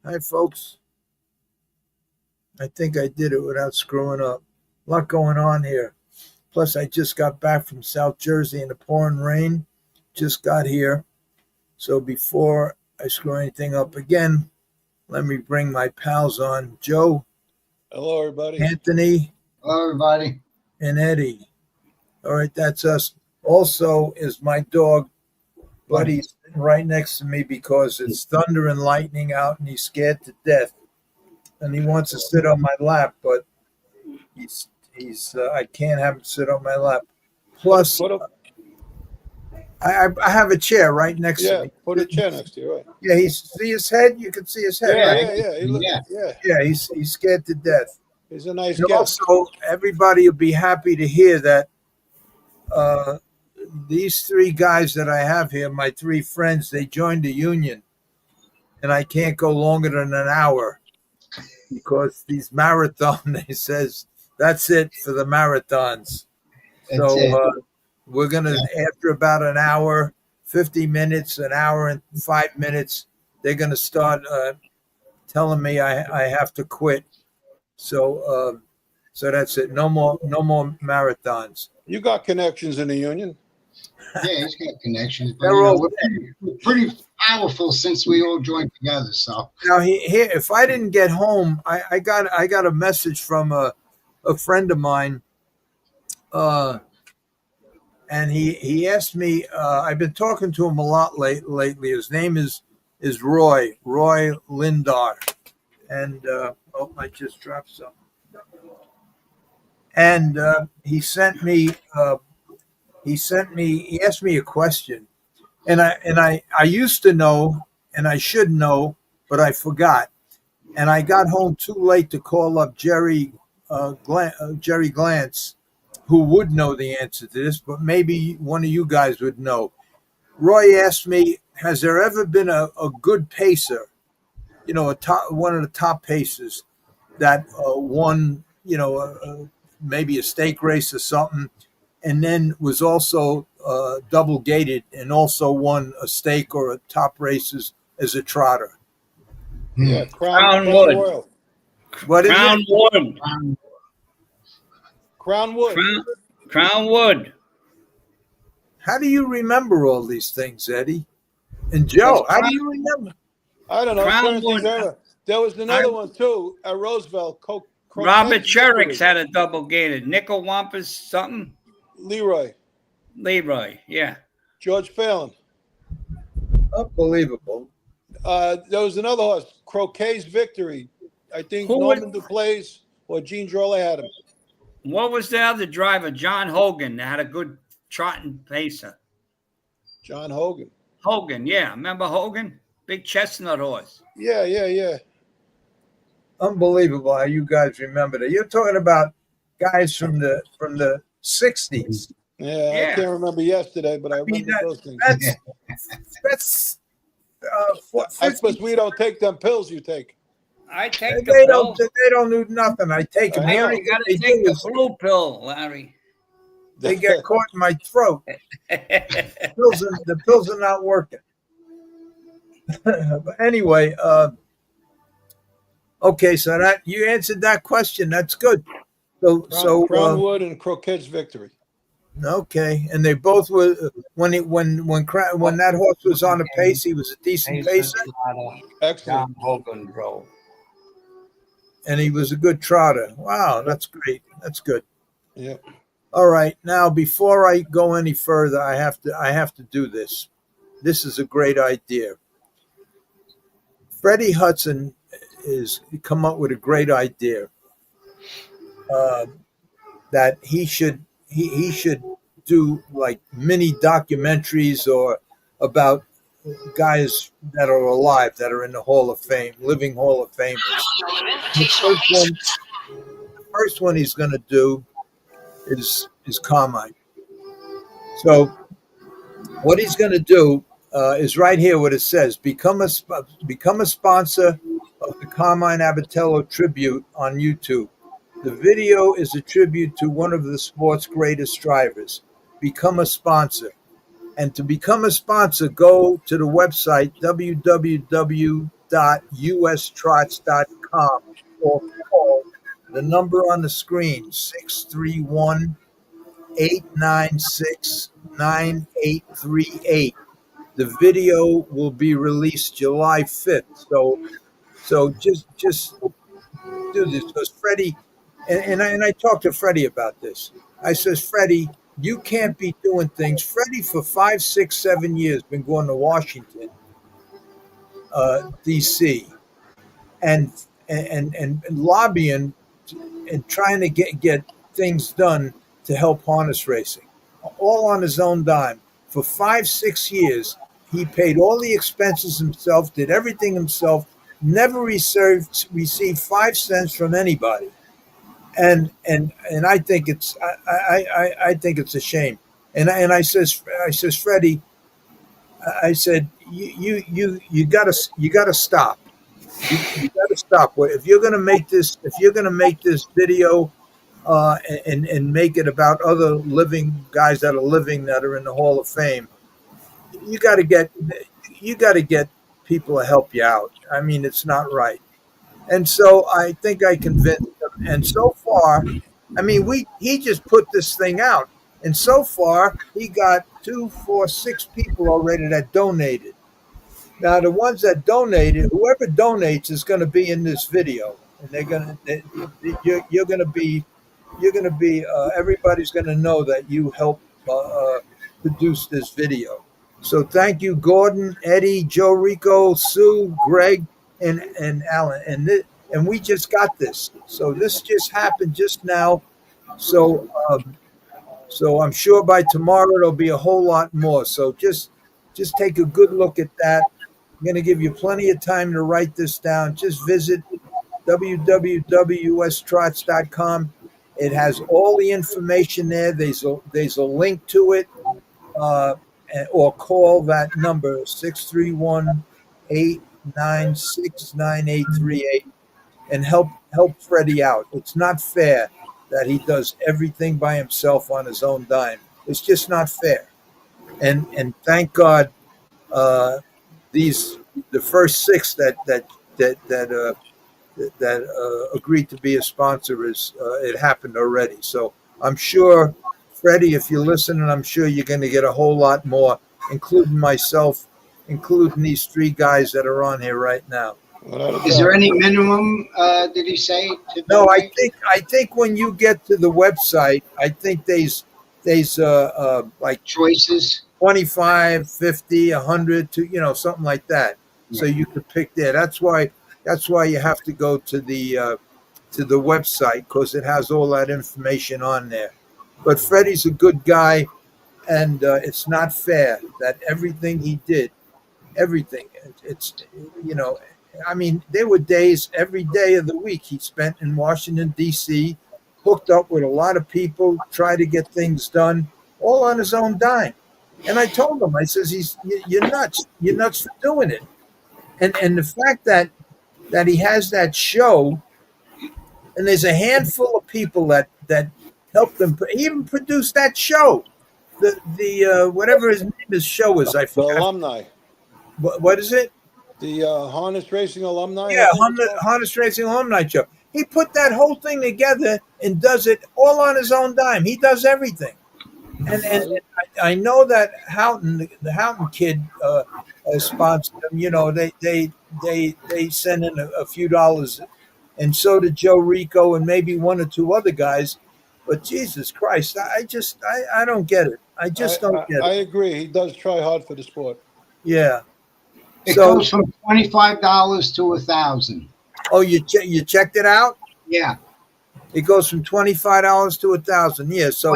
Hi, folks. I think I did it without screwing up. A lot going on here. Plus, I just got back from South Jersey in the pouring rain. Just got here. So before I screw anything up again, let me bring my pals on. Joe. Hello, everybody. Anthony. Hello, everybody. And Eddie. All right, that's us. Also is my dog, Buddy, sitting right next to me because it's thunder and lightning out and he's scared to death. And he wants to sit on my lap, but he's I can't have him sit on my lap. Plus, I have a chair right next to me. Put a chair next to you, right? Yeah, see his head. You can see his head. Yeah. He's scared to death. He's a nice And guy. also, everybody will be happy to hear that these three guys that I have here, my three friends, they joined the union, and I can't go longer than an hour because these marathon, they says that's it for the marathons. So we're going to, after about an hour, 50 minutes, an hour and 5 minutes, they're going to start telling me I have to quit. So that's it. No more marathons. You got connections in the union. Yeah, he's got connections. But we're pretty powerful since we all joined together. So now here, if I didn't get home, I got a message from a friend of mine, and he asked me. I've been talking to him a lot lately. His name is Roy Lindar, and I just dropped something. And he asked me a question, and I used to know, and I should know, but I forgot. And I got home too late to call up Jerry Glantz, who would know the answer to this, but maybe one of you guys would know. Roy asked me, has there ever been a good pacer, one of the top pacers that won, maybe a stake race or something, and then was also double gated and also won a stake or a top races as a trotter? Yeah, Crown Wood. What is Crown it? Wood. Crown Wood. Crown Wood. How do you remember all these things, Eddie? And Joe, how do you remember? I don't know. Crown Wood. There was another one too at Roosevelt. Robert Sherricks had a double gated. Nickel Wampus something. Leroy, yeah. George Phelan. Unbelievable. There was another horse, Croquet's Victory. I think Norman Duplass or Gene Drolet had him. What was the other driver? John Hogan that had a good trotting pacer. John Hogan. Hogan, yeah. Remember Hogan? Big chestnut horse. Yeah. Unbelievable how you guys remember that. You're talking about guys from the 60s. Yeah, I can't remember yesterday, but I remember those things. That's I suppose we don't take them pills you take. I take they the pill. They don't do nothing. I take them. You got to take the blue pill, Larry. They get caught in my throat. The pills are not working. But anyway, okay, so that you answered that question. That's good. So Crown Wood and Croquet's Victory. Okay, and they both were when that horse was on a pace, he was a decent pacer. Excellent. Hogan drove. And he was a good trotter. Wow, that's great. That's good. Yeah. All right, now before I go any further, I have to do this. This is a great idea. Freddie Hudson is come up with a great idea that he should do like mini documentaries or about guys that are alive that are in the Hall of Fame, living Hall of Famers. The first one he's going to do is Carmine. So what he's going to do is right here what it says: become a sponsor of the Carmine Abatello tribute on YouTube. The video is a tribute to one of the sport's greatest drivers. Become a sponsor. And to become a sponsor, go to the website www www.ustrots.com or call the number on the screen, 631-896-9838. The video will be released July 5th. So just do this, because Freddie, and I talked to Freddie about this. I says, Freddie, you can't be doing things. Freddie, for 5, 6, 7 years, been going to Washington, D.C., and lobbying and trying to get things done to help harness racing, all on his own dime. For 5, 6 years, he paid all the expenses himself, did everything himself, never received 5 cents from anybody, and I think I think it's a shame. And I says, Freddie, I said, you gotta stop. You gotta stop. If you're gonna make this video and make it about other living guys that are in the Hall of Fame, you got to get people to help you out. I mean, it's not right. And so I think I convinced him. And so far, I mean, he just put this thing out, and so far he got 2, 4, 6 people already that donated. Now the ones that donated, whoever donates is going to be in this video, and you're going to be everybody's going to know that you helped produce this video. So thank you, Gordon, Eddie, Joe Rico, Sue, Greg, and Alan, and we just got this. So this just happened just now. So I'm sure by tomorrow there'll be a whole lot more. So just take a good look at that. I'm going to give you plenty of time to write this down. Just visit www.ustrots.com. It has all the information there. There's a link to it, or call that number, 631-896-9838, and help Freddie out. It's not fair that he does everything by himself on his own dime. It's just not fair. And thank God, the first 6 that agreed to be a sponsor it happened already. So I'm sure, Freddie, if you're listening, I'm sure you're going to get a whole lot more, including myself, including these 3 guys that are on here right now. Is there any minimum? Did he say? No, I think when you get to the website, I think there's like choices, 25, 50, 100, to something like that. Yeah. So you could pick there. That's why you have to go to the website, because it has all that information on there. But Freddie's a good guy, and it's not fair that everything he did, everything. It's I mean, there were days, every day of the week he spent in Washington, D.C., hooked up with a lot of people, tried to get things done, all on his own dime. And I told him, I says, you're nuts. You're nuts for doing it. And the fact that he has that show, and there's a handful of people that helped him. He even produced that show, the whatever his show is. I forgot. The alumni. What is it? The Harness Racing Alumni? Yeah, Harness Racing Alumni Show. He put that whole thing together and does it all on his own dime. He does everything. And I know that the Houghton kid sponsored him. They send in a few dollars, and so did Joe Rico and maybe 1 or 2 other guys. But Jesus Christ, I don't get it. I just don't get it. I agree. He does try hard for the sport. Yeah. It goes from $25 to $1,000. Oh, you checked it out? Yeah. It goes from $25 to $1,000. Yeah. So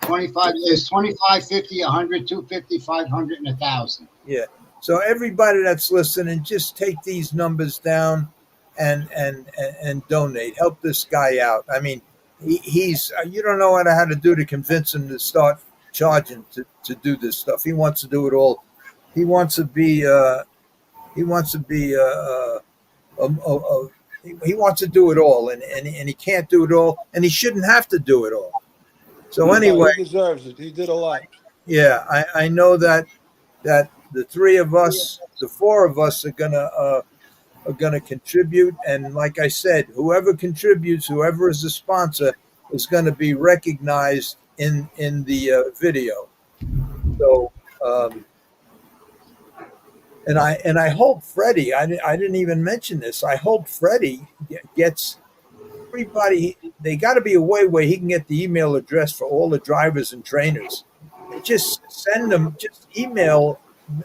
25 is 25, 50, 100, 250, 500, and 1,000. Yeah. So everybody that's listening, just take these numbers down and donate. Help this guy out. I mean, he's you don't know how to do to convince him to start charging to do this stuff. He wants to do it all. He wants to be he wants to do it all, and he can't do it all, and he shouldn't have to do it all. So anyway, he deserves it. He did a lot. Yeah, I know that the 3 of us, the 4 of us, are gonna going to contribute. And like I said, whoever contributes, whoever is a sponsor, is going to be recognized in the video. So, and I hope Freddie. I didn't even mention this. I hope Freddie gets everybody. They got to be a way where he can get the email address for all the drivers and trainers. Just send them. Just email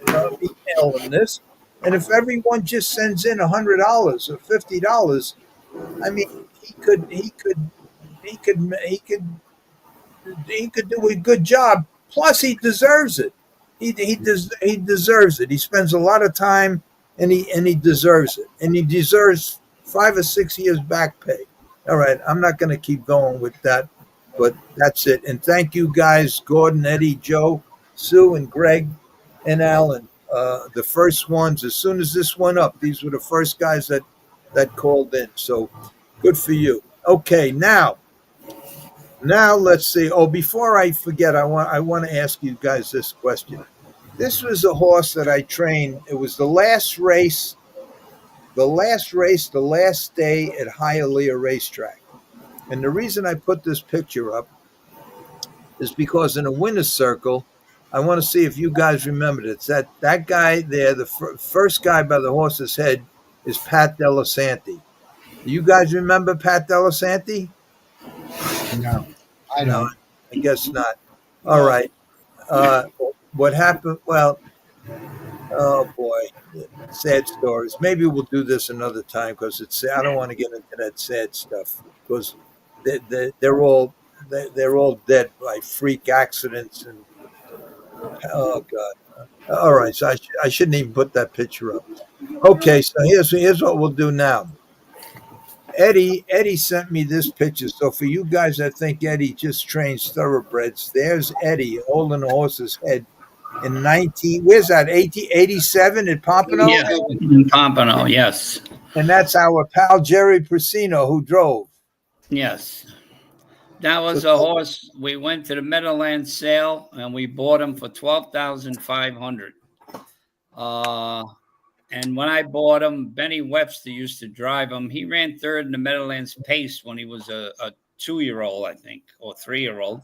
them this. And if everyone just sends in $100 or $50, I mean, he could do a good job. Plus, he deserves it. He deserves it. He spends a lot of time, and he deserves it. And he deserves 5 or 6 years back pay. All right, I'm not going to keep going with that, but that's it. And thank you guys, Gordon, Eddie, Joe, Sue, and Greg, and Alan. The first ones, as soon as this went up, these were the first guys that called in. So good for you. Okay, now let's see. Oh, before I forget, I want to ask you guys this question. This was a horse that I trained. It was the last race, the last day at Hialeah Racetrack. And the reason I put this picture up is because in a winner's circle, I want to see if you guys remember it. It's that guy there, the first guy by the horse's head is Pat Delasanti. Do you guys remember Pat Delasanti? No, I don't. No, I guess not. All right. What happened? Well, oh boy, sad stories. Maybe we'll do this another time because I don't want to get into that sad stuff because they're all dead by freak accidents and oh god. All right, so I shouldn't even put that picture up. Okay, so here's what we'll do now. Eddie sent me this picture. So for you guys that think Eddie just trains thoroughbreds, there's Eddie holding the horse's head in 1887 at Pompano? Yeah, in Pompano, yes. And that's our pal Jerry Persino who drove. Yes. That was a horse. We went to the Meadowlands sale and we bought him for $12,500. And when I bought him, Benny Webster used to drive him. He ran third in the Meadowlands Pace when he was a 2-year-old, I think, or 3-year-old.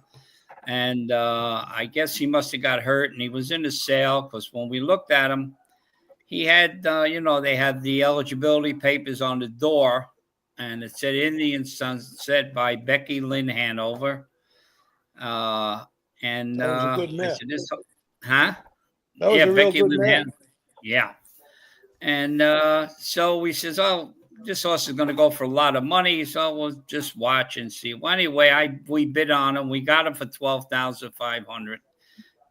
And I guess he must have got hurt, and he was in the sale because when we looked at him, he had, they had the eligibility papers on the door, and it said Indian Sunset by Becky Lynn Hanover. And that was a good mare. I said, huh? That was a real good mare. Yeah. And so we says, oh, this horse is going to go for a lot of money, so we'll just watch and see. Well, anyway, we bid on him. We got him for $12,500.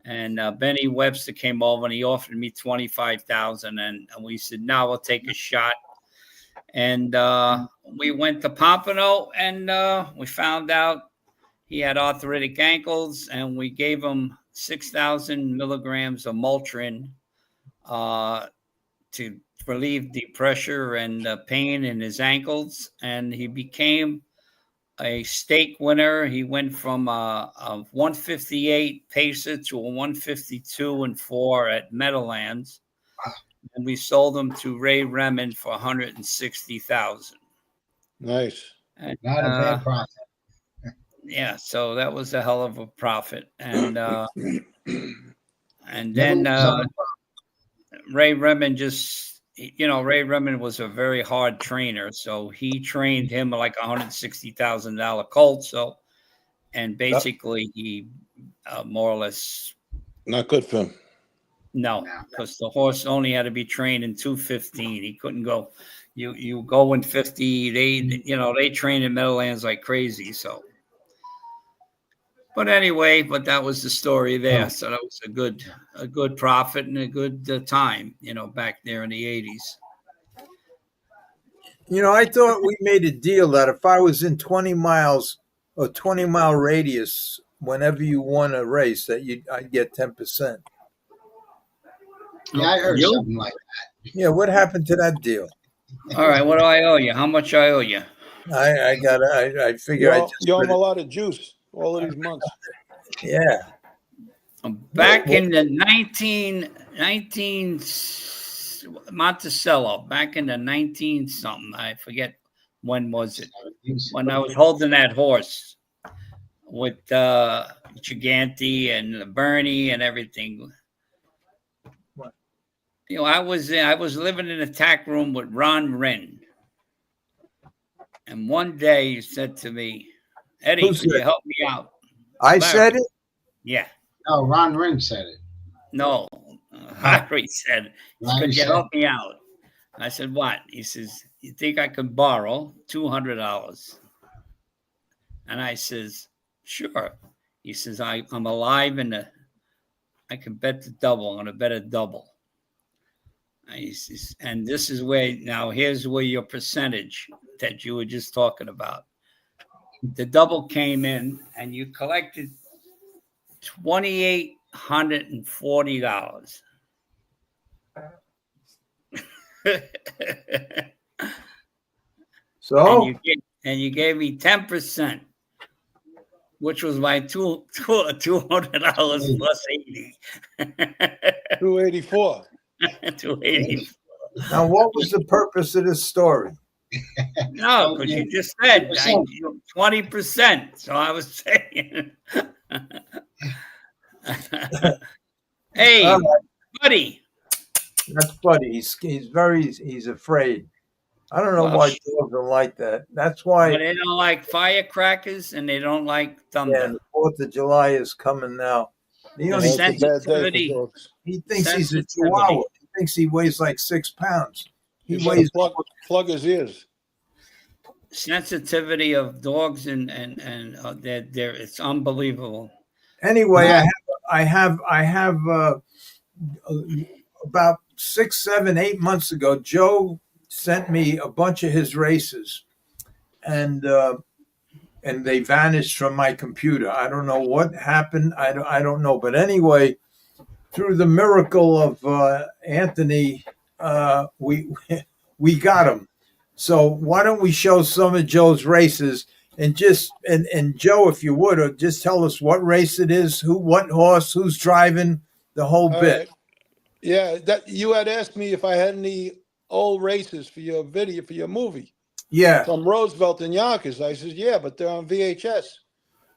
And Benny Webster came over and he offered me $25,000, and we said, no, we'll take a shot. And we went to Pompano, and we found out he had arthritic ankles, and we gave him 6,000 milligrams of Motrin to relieve the pressure and pain in his ankles, and he became a stake winner. He went from a 158 pacer to a 152-4 at Meadowlands, and we sold him to Ray Remond for $160,000. Nice. And, Not a bad profit. Yeah, so that was a hell of a profit, and then Ray Remond Ray Remond was a very hard trainer, so he trained him like $160,000 colt. So, and basically he more or less not good for him. No, because the horse only had to be trained in 215. He couldn't go. You go in 50. They train in Meadowlands like crazy. So. But anyway, that was the story there. So that was a good profit and a good time, back there in the 80s. I thought we made a deal that if I was in 20 miles or 20-mile radius, whenever you won a race, that I'd get 10%. Yeah, I heard something like that. Yeah, what happened to that deal? All right, what do I owe you? How much I owe you? I figure you owe him a lot of juice. All of these months. Yeah. Back in the Monticello back in the 19 something. I forget when was it. When I was holding that horse with Gigante and Bernie and everything. You know, I was living in a tack room with Ron Wren. And one day he said to me, Eddie, could you help me out? I said it? Yeah. No, Ron Ring said it. No, Harry said, Larry could you said- help me out? I said, what? He says, you think I could borrow $200? And I says, sure. He says, I'm alive and I can bet the double. I'm going to bet a double. And he says, and this is where, now here's where your percentage that you were just talking about. The double came in and you collected $2,840. So and you gave me 10%, which was my $200 plus 80. 284. 280. now, what was the purpose of this story? No, because you just said 20%. So I was saying, hey, buddy. That's Buddy. He's afraid. I don't know why dogs are like that. That's why. But they don't like firecrackers and they don't like thunder. Yeah, the 4th of July is coming now. He That's a bad day for dogs. He thinks he's a chihuahua. He thinks he weighs like 6 pounds. He weighs. Plug his ears. Sensitivity of dogs and they're it's unbelievable. Anyway, I have about 6, 7, 8 months ago, Joe sent me a bunch of his races, and they vanished from my computer. I don't know what happened. I don't know. But anyway, through the miracle of Anthony, we got him. So why don't we show some of Joe's races and Joe, if you would, or just tell us what race it is, what horse, who's driving, the whole bit. Right. Yeah, that you had asked me if I had any old races for your video, for your movie. Yeah. From Roosevelt and Yonkers. I said, yeah, but they're on VHS.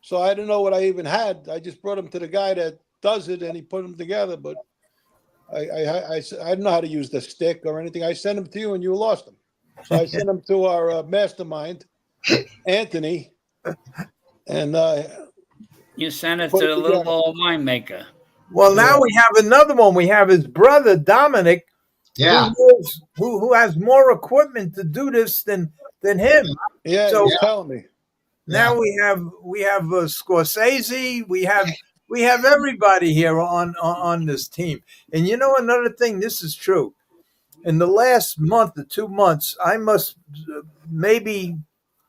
So I didn't know what I even had. I just brought them to the guy that does it, and he put them together. But I didn't know how to use the stick or anything. I sent them to you, and you lost them. So I sent them to our mastermind, Anthony, and you sent it to the little old winemaker. Well, now we have another one. We have his brother Dominic, who has more equipment to do this than him. Yeah, so he's telling me. Now we have Scorsese. We have everybody here on this team. And you know another thing, this is true. In the last month or 2 months, I must maybe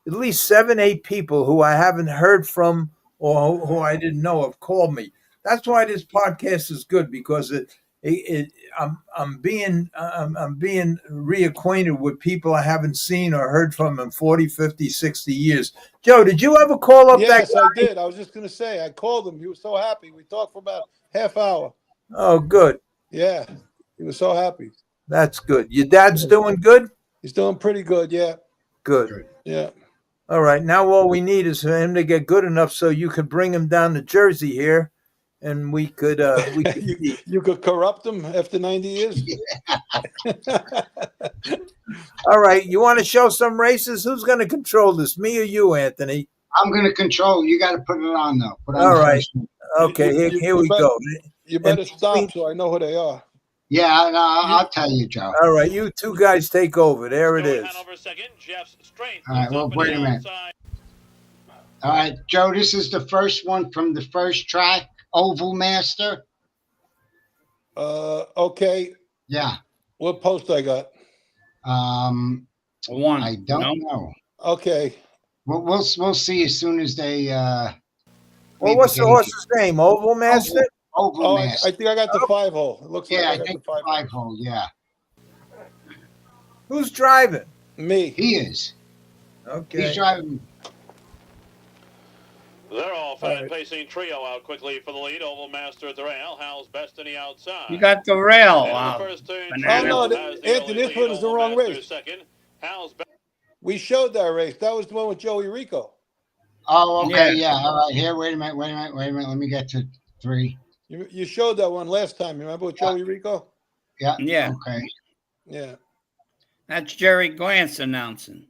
at least 7, 8 people who I haven't heard from or who I didn't know have called me. That's why this podcast is good, because I'm being reacquainted with people I haven't seen or heard from in 40, 50, 60 years. Joe, did you ever call up that guy? Yes, I did. I was just going to say, I called him. He was so happy. We talked for about half hour. Oh, good. Yeah, he was so happy. That's good. Your dad's doing good? He's doing pretty good, yeah. Good. Yeah. All right. Now all we need is for him to get good enough so you could bring him down to Jersey here, and we could you could corrupt him after 90 years. All right. You want to show some races? Who's going to control this, me or you, Anthony? I'm going to control. You got to put it on, though. All right. Okay. Here we go. You better stop so I know who they are. Yeah, I'll tell you, Joe. All right, you two guys take over. There it is. All right, well, wait a minute. All right, Joe, this is the first one from the first track, Oval Master. Okay. Yeah. What post I got? One. I don't know. Okay. We'll see as soon as they. Well, what's the horse's name? Oval Master. Oval Master. I think I got the 5-hole. It looks like I think the 5-hole. Yeah. Who's driving? Me. He is. Okay. He's driving. They're all fan pacing trio out quickly for the lead. Oval Master at the rail. Hal's best in the outside. You got the rail. Into the first turn, Banana. Oh, no, has the Anthony, early this one lead. is the Oval wrong Master race. second. Hal's best. We showed that race. That was the one with Joey Rico. Oh, okay, yeah. All right, here. Wait a minute. Let me get to 3. You showed that one last time. You remember with Joey Rico? Yeah. Yeah. Okay. Yeah. That's Jerry Glantz announcing.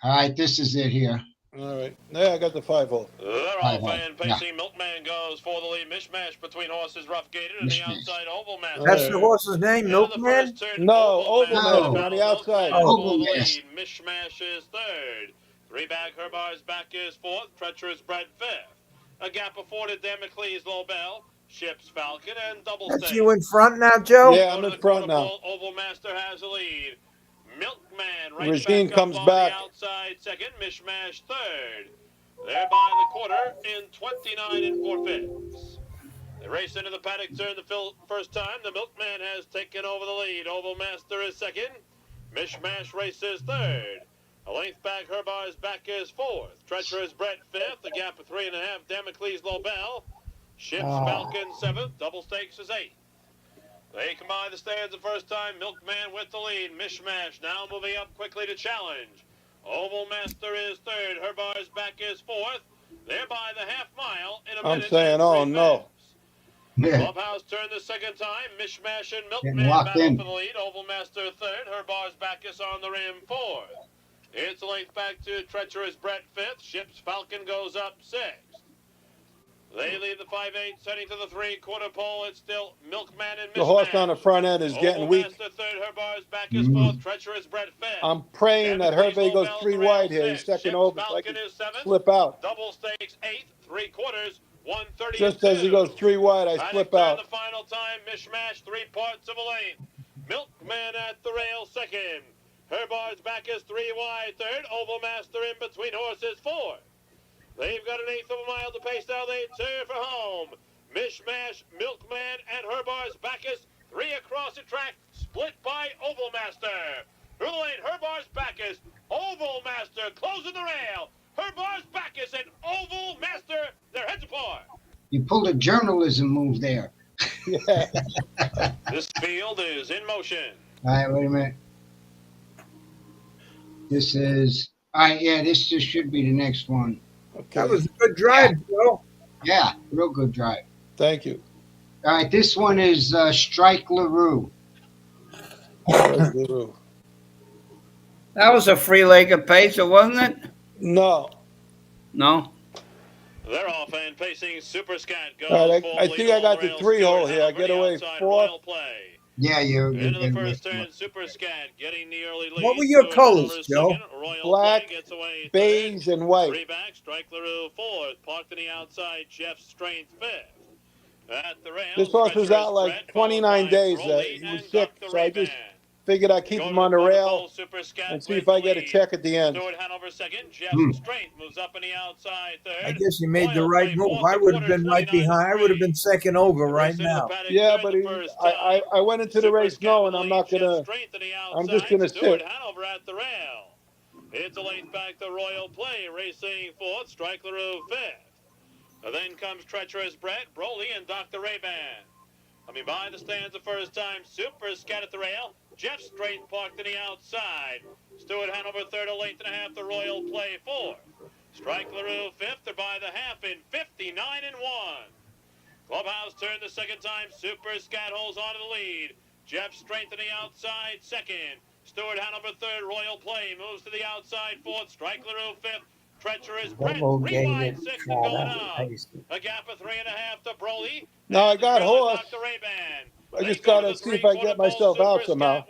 All right, this is it here. All right. Yeah, I got the 5-hole. They're all fan pacing. Yeah. Milkman goes for the lead. Mishmash between horses, rough gated, and the outside Oval Master. That's the horse's name, Milkman? No, Oval Master on the outside. Oval Master. Mishmash is third. 3 back, Herbar's back is fourth. Treacherous Bread fifth. A gap afforded Damocles Lobel, Ships Falcon, and Double Stakes. That's you in front now, Joe? Yeah, I'm in front now. Oval Master has the lead. Milkman right Regine back comes up back. on the outside second. Mishmash third. They're by the quarter in 29 4/5. The race into the paddock turn the first time. The Milkman has taken over the lead. Oval Master is second. Mishmash races third. A length back, Herbar's back is fourth. Treacherous Brett fifth. A gap of 3.5. Damocles Lobel. Ships Falcon seventh. Double Stakes is eighth. They combine the stands the first time. Milkman with the lead. Mishmash now moving up quickly to challenge. Oval Master is third. Herbar's back is fourth. They're by the half mile in a minute. I'm saying, oh no. Yeah. Clubhouse turned the second time. Mishmash and Milkman battle for the lead. Oval Master third. Herbar's back is on the rim fourth. It's a length back to Treacherous Brett fifth. Ships Falcon goes up sixth. They lead the 5/8, heading to the 3/4 pole. It's still Milkman and Mishmash. The horse on the front end is getting weak. Master third, Herbar's back is fourth. Treacherous Brett fifth. I'm praying that Hervé goes 3 wide here. He's second over. So I can slip out. Double Stakes eighth, 3/4, 130. Just as he goes 3 wide, I slip out. The final time, Mishmash 3 parts of a lane. Milkman at the rail second. Herbar's back is 3 wide third. Oval Master in between horses fourth. They've got an eighth of a mile to pace now. They turn for home. Mishmash, Milkman, and Herbar's Bacchus. 3 across the track, split by Oval Master. Through the lane, Herbar's Bacchus. Oval Master closing the rail. Herbar's Bacchus and Oval Master. They're heads apart. You pulled a journalism move there. Yeah. This field is in motion. All right, wait a minute. This is, all right, yeah, this just should be the next one. Okay. That was a good drive, Joe. Yeah, real good drive. Thank you. All right, this one is Strike LaRue. That was a free-legged pacer, wasn't it? No. No? They're off and pacing. Super Scat goes. All right, I think I got the 3-hole here. I get away 4. Yeah, you're into the first turn. Super Scat getting the early lead. What were your colors, Joe? Black, beige, and white. 3 back. Strike LaRue fourth. Parked on the outside. Jeff Strength fifth. At the rail, this horse was out like 29 days. He was sick, so I just figured I'd keep him on the rail and see if I get a check at the end. Second. Jeff Strength moves up on the outside third. I guess you made the right move. I would have been right behind. I would have been second over right now. Yeah, but I went into the race knowing I'm just gonna sit. It's a length back to Royal Play, racing fourth. Strike LaRue fifth. Then comes Treacherous Brett, Broly, and Dr. Ray-Ban. Coming by the stands the first time, Super Scat at the rail. Jeff Strength parked on the outside. Stuart Hanover third, a length and a half. The Royal Play fourth. Strike LaRue fifth. They're by the half in 59 and 1. Clubhouse turned the second time. Super Scat holds on to the lead. Jeff Strength on the outside second. Stuart Hanover third. Royal Play moves to the outside fourth. Strike LaRue fifth. Treacherous Brett, 3 wide, 6 and going up. A gap of 3.5 to Broly. No, I got horse. I just got to see if I get myself out somehow.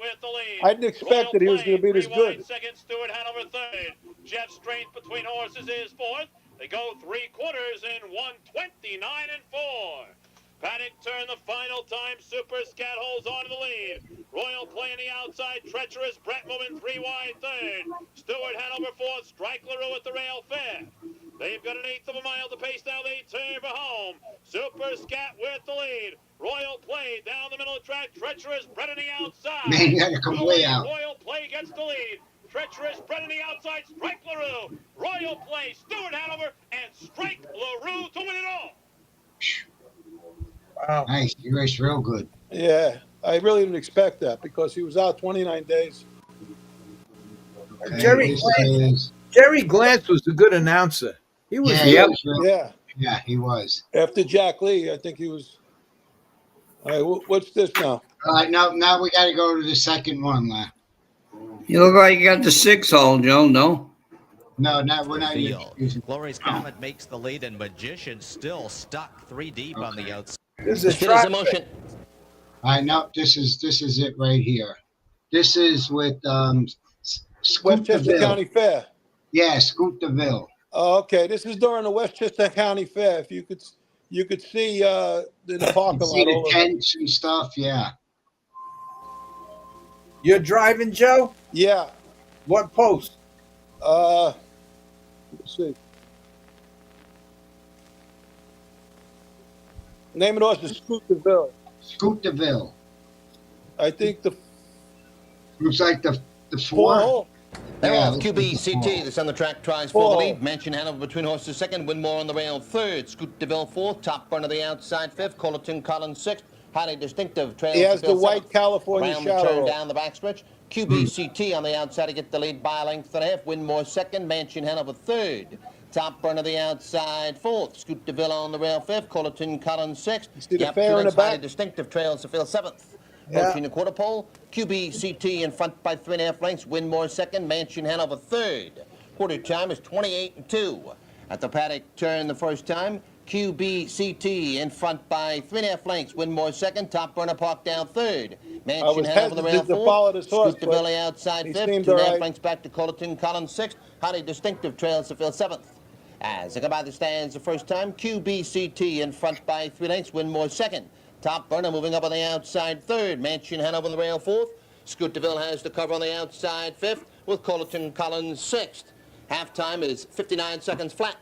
I didn't expect that he was going to be this good. Second, Stuart Hanover third. Jeff Strength between horses is fourth. They go 3/4 in 129 and 4. Paddock turn the final time. Super Scat holds on to the lead. Royal Play on the outside. Treacherous Brett moving 3 wide third. Stuart Hanover fourth. Strike LaRue at the rail fifth. They've got an eighth of a mile to pace now. They turn for home. Super Scat with the lead. Royal Play down the middle of the track. Treacherous Brett on the outside. Man, you had to come way out. Royal Play gets the lead. Treacherous Bred on the outside, Strike LaRue. Royal Play, Stuart Hanover, and Strike LaRue to win it all. Wow. Nice. He raced real good. Yeah, I really didn't expect that because he was out 29 days. Okay, Jerry Glantz was a good announcer. He was. Yeah, Yep. Yeah, he was. After Jack Lee, I think he was. All right, what's this now? All right, now we got to go to the second one, lad. You look like you got the 6-hole, Joe. No. No, we're not Field. using. Glorious Comet makes the lead, and Magician still stuck 3 deep on the outside. This is Fit is in motion. All right, no, this is it right here. This is with Westchester County Fair. Yeah, Scoot DeVille. Oh, okay, this is during the Westchester County Fair. If you could see in the parking lot. See the all tents and stuff. Yeah. You're driving, Joe? Yeah. What post? Let's see. Name of the horse is Scoot DeVille. Scoot DeVille. I think the Looks like the 4 four. hole. They're Yeah, off. this is the QB CT, the center track tries for the Four. lead. Mansion Hanover between horses second. Winmore on the rail third. Scoot DeVille fourth. Top Burner the outside fifth. Collerton Collins sixth. Highly distinctive trail. He has the white California Around the shadow. turn down the backstretch. QB CT on the outside to get the lead by a length and a half. Winmore second. Mansion Hanover third. Top Burner the outside fourth. Scoot DeVille on the rail fifth. Collerton Collins sixth. You see the Yep, fair two in the lengths, highly back? distinctive trails to fill seventh. Yeah. Approaching the quarter pole, QB CT in front by 3.5 lengths. Winmore second, Mansion Hanover third. Quarter time is 28-2. At the paddock turn the first time, QB CT in front by 3.5 lengths. Winmore second, Top Burner parked down third. Mansion was Hanover the rail hesitant to follow fourth. this horse, Scoot the but Billy outside he fifth. seemed 2.5 all right. lengths back to Collerton Collins sixth. Highly distinctive trails to fill seventh. As they go by the stands the first time, QB CT in front by 3 lengths. Winmore second. Top Burner moving up on the outside third. Mansion Hanover on the rail fourth. Scoot DeVille has the cover on the outside fifth with Collerton Collins sixth. Halftime is 59 seconds flat.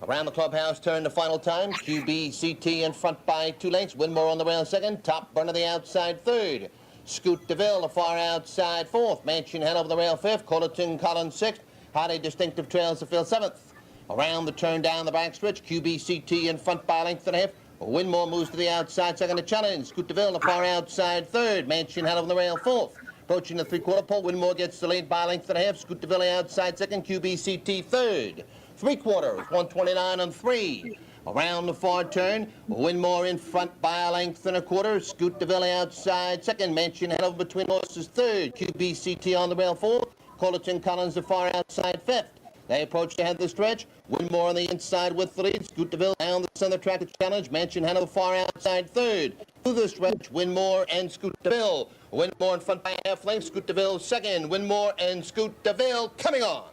Around the clubhouse turn the final time. QB CT in front by 2 lengths. Winmore on the rail second. Top Burner the outside third. Scoot DeVille the far outside fourth. Mansion Hanover the rail fifth. Collerton Collins sixth. Highly distinctive trails to fill seventh. Around the turn down the backstretch. QB CT in front by a length and a half. Winmore moves to the outside, second to challenge. Scoot DeVille, the far outside third. Mansion Hanover on the rail fourth. Approaching the 3/4 pole, Winmore gets the lead by a length and a half. Scoot DeVille outside second, QB CT third. 3/4, 129 and 3. Around the far turn, Winmore in front by a length and a quarter. Scoot DeVille outside second. Mansion Hanover between horses third. QB CT on the rail fourth. Collerton Collins the far outside fifth. They approach to head the stretch. Winmore on the inside with the lead. Scoot DeVille down the center track to challenge. Mansion Hanover far outside third. Through the stretch, Winmore and Scoot DeVille. Winmore in front by a half length. Scoot DeVille second. Winmore and Scoot DeVille coming on.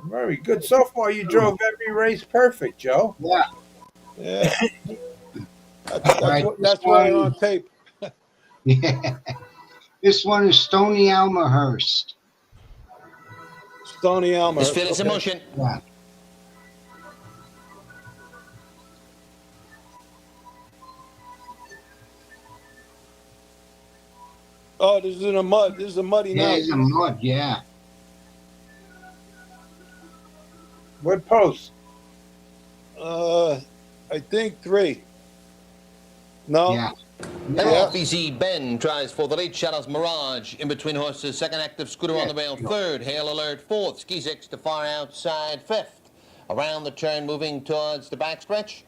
Very good. So far, you drove every race perfect, Joe. Yeah. Yeah. Right, That's why on tape. Yeah. This one is Stony Almerhurst. Stony Elmer. This fit is in motion. Yeah. Oh, this is in a mud. This is a muddy Yeah, night. it's a mud. Yeah. What post? I think 3. No. Yeah. They're Yeah. off. Easy Ben tries for the lead. Shadows Mirage in between horses. Second active Scooter on the rail third. Hail Alert fourth. Ski Six to far outside fifth. Around the turn moving towards the backstretch.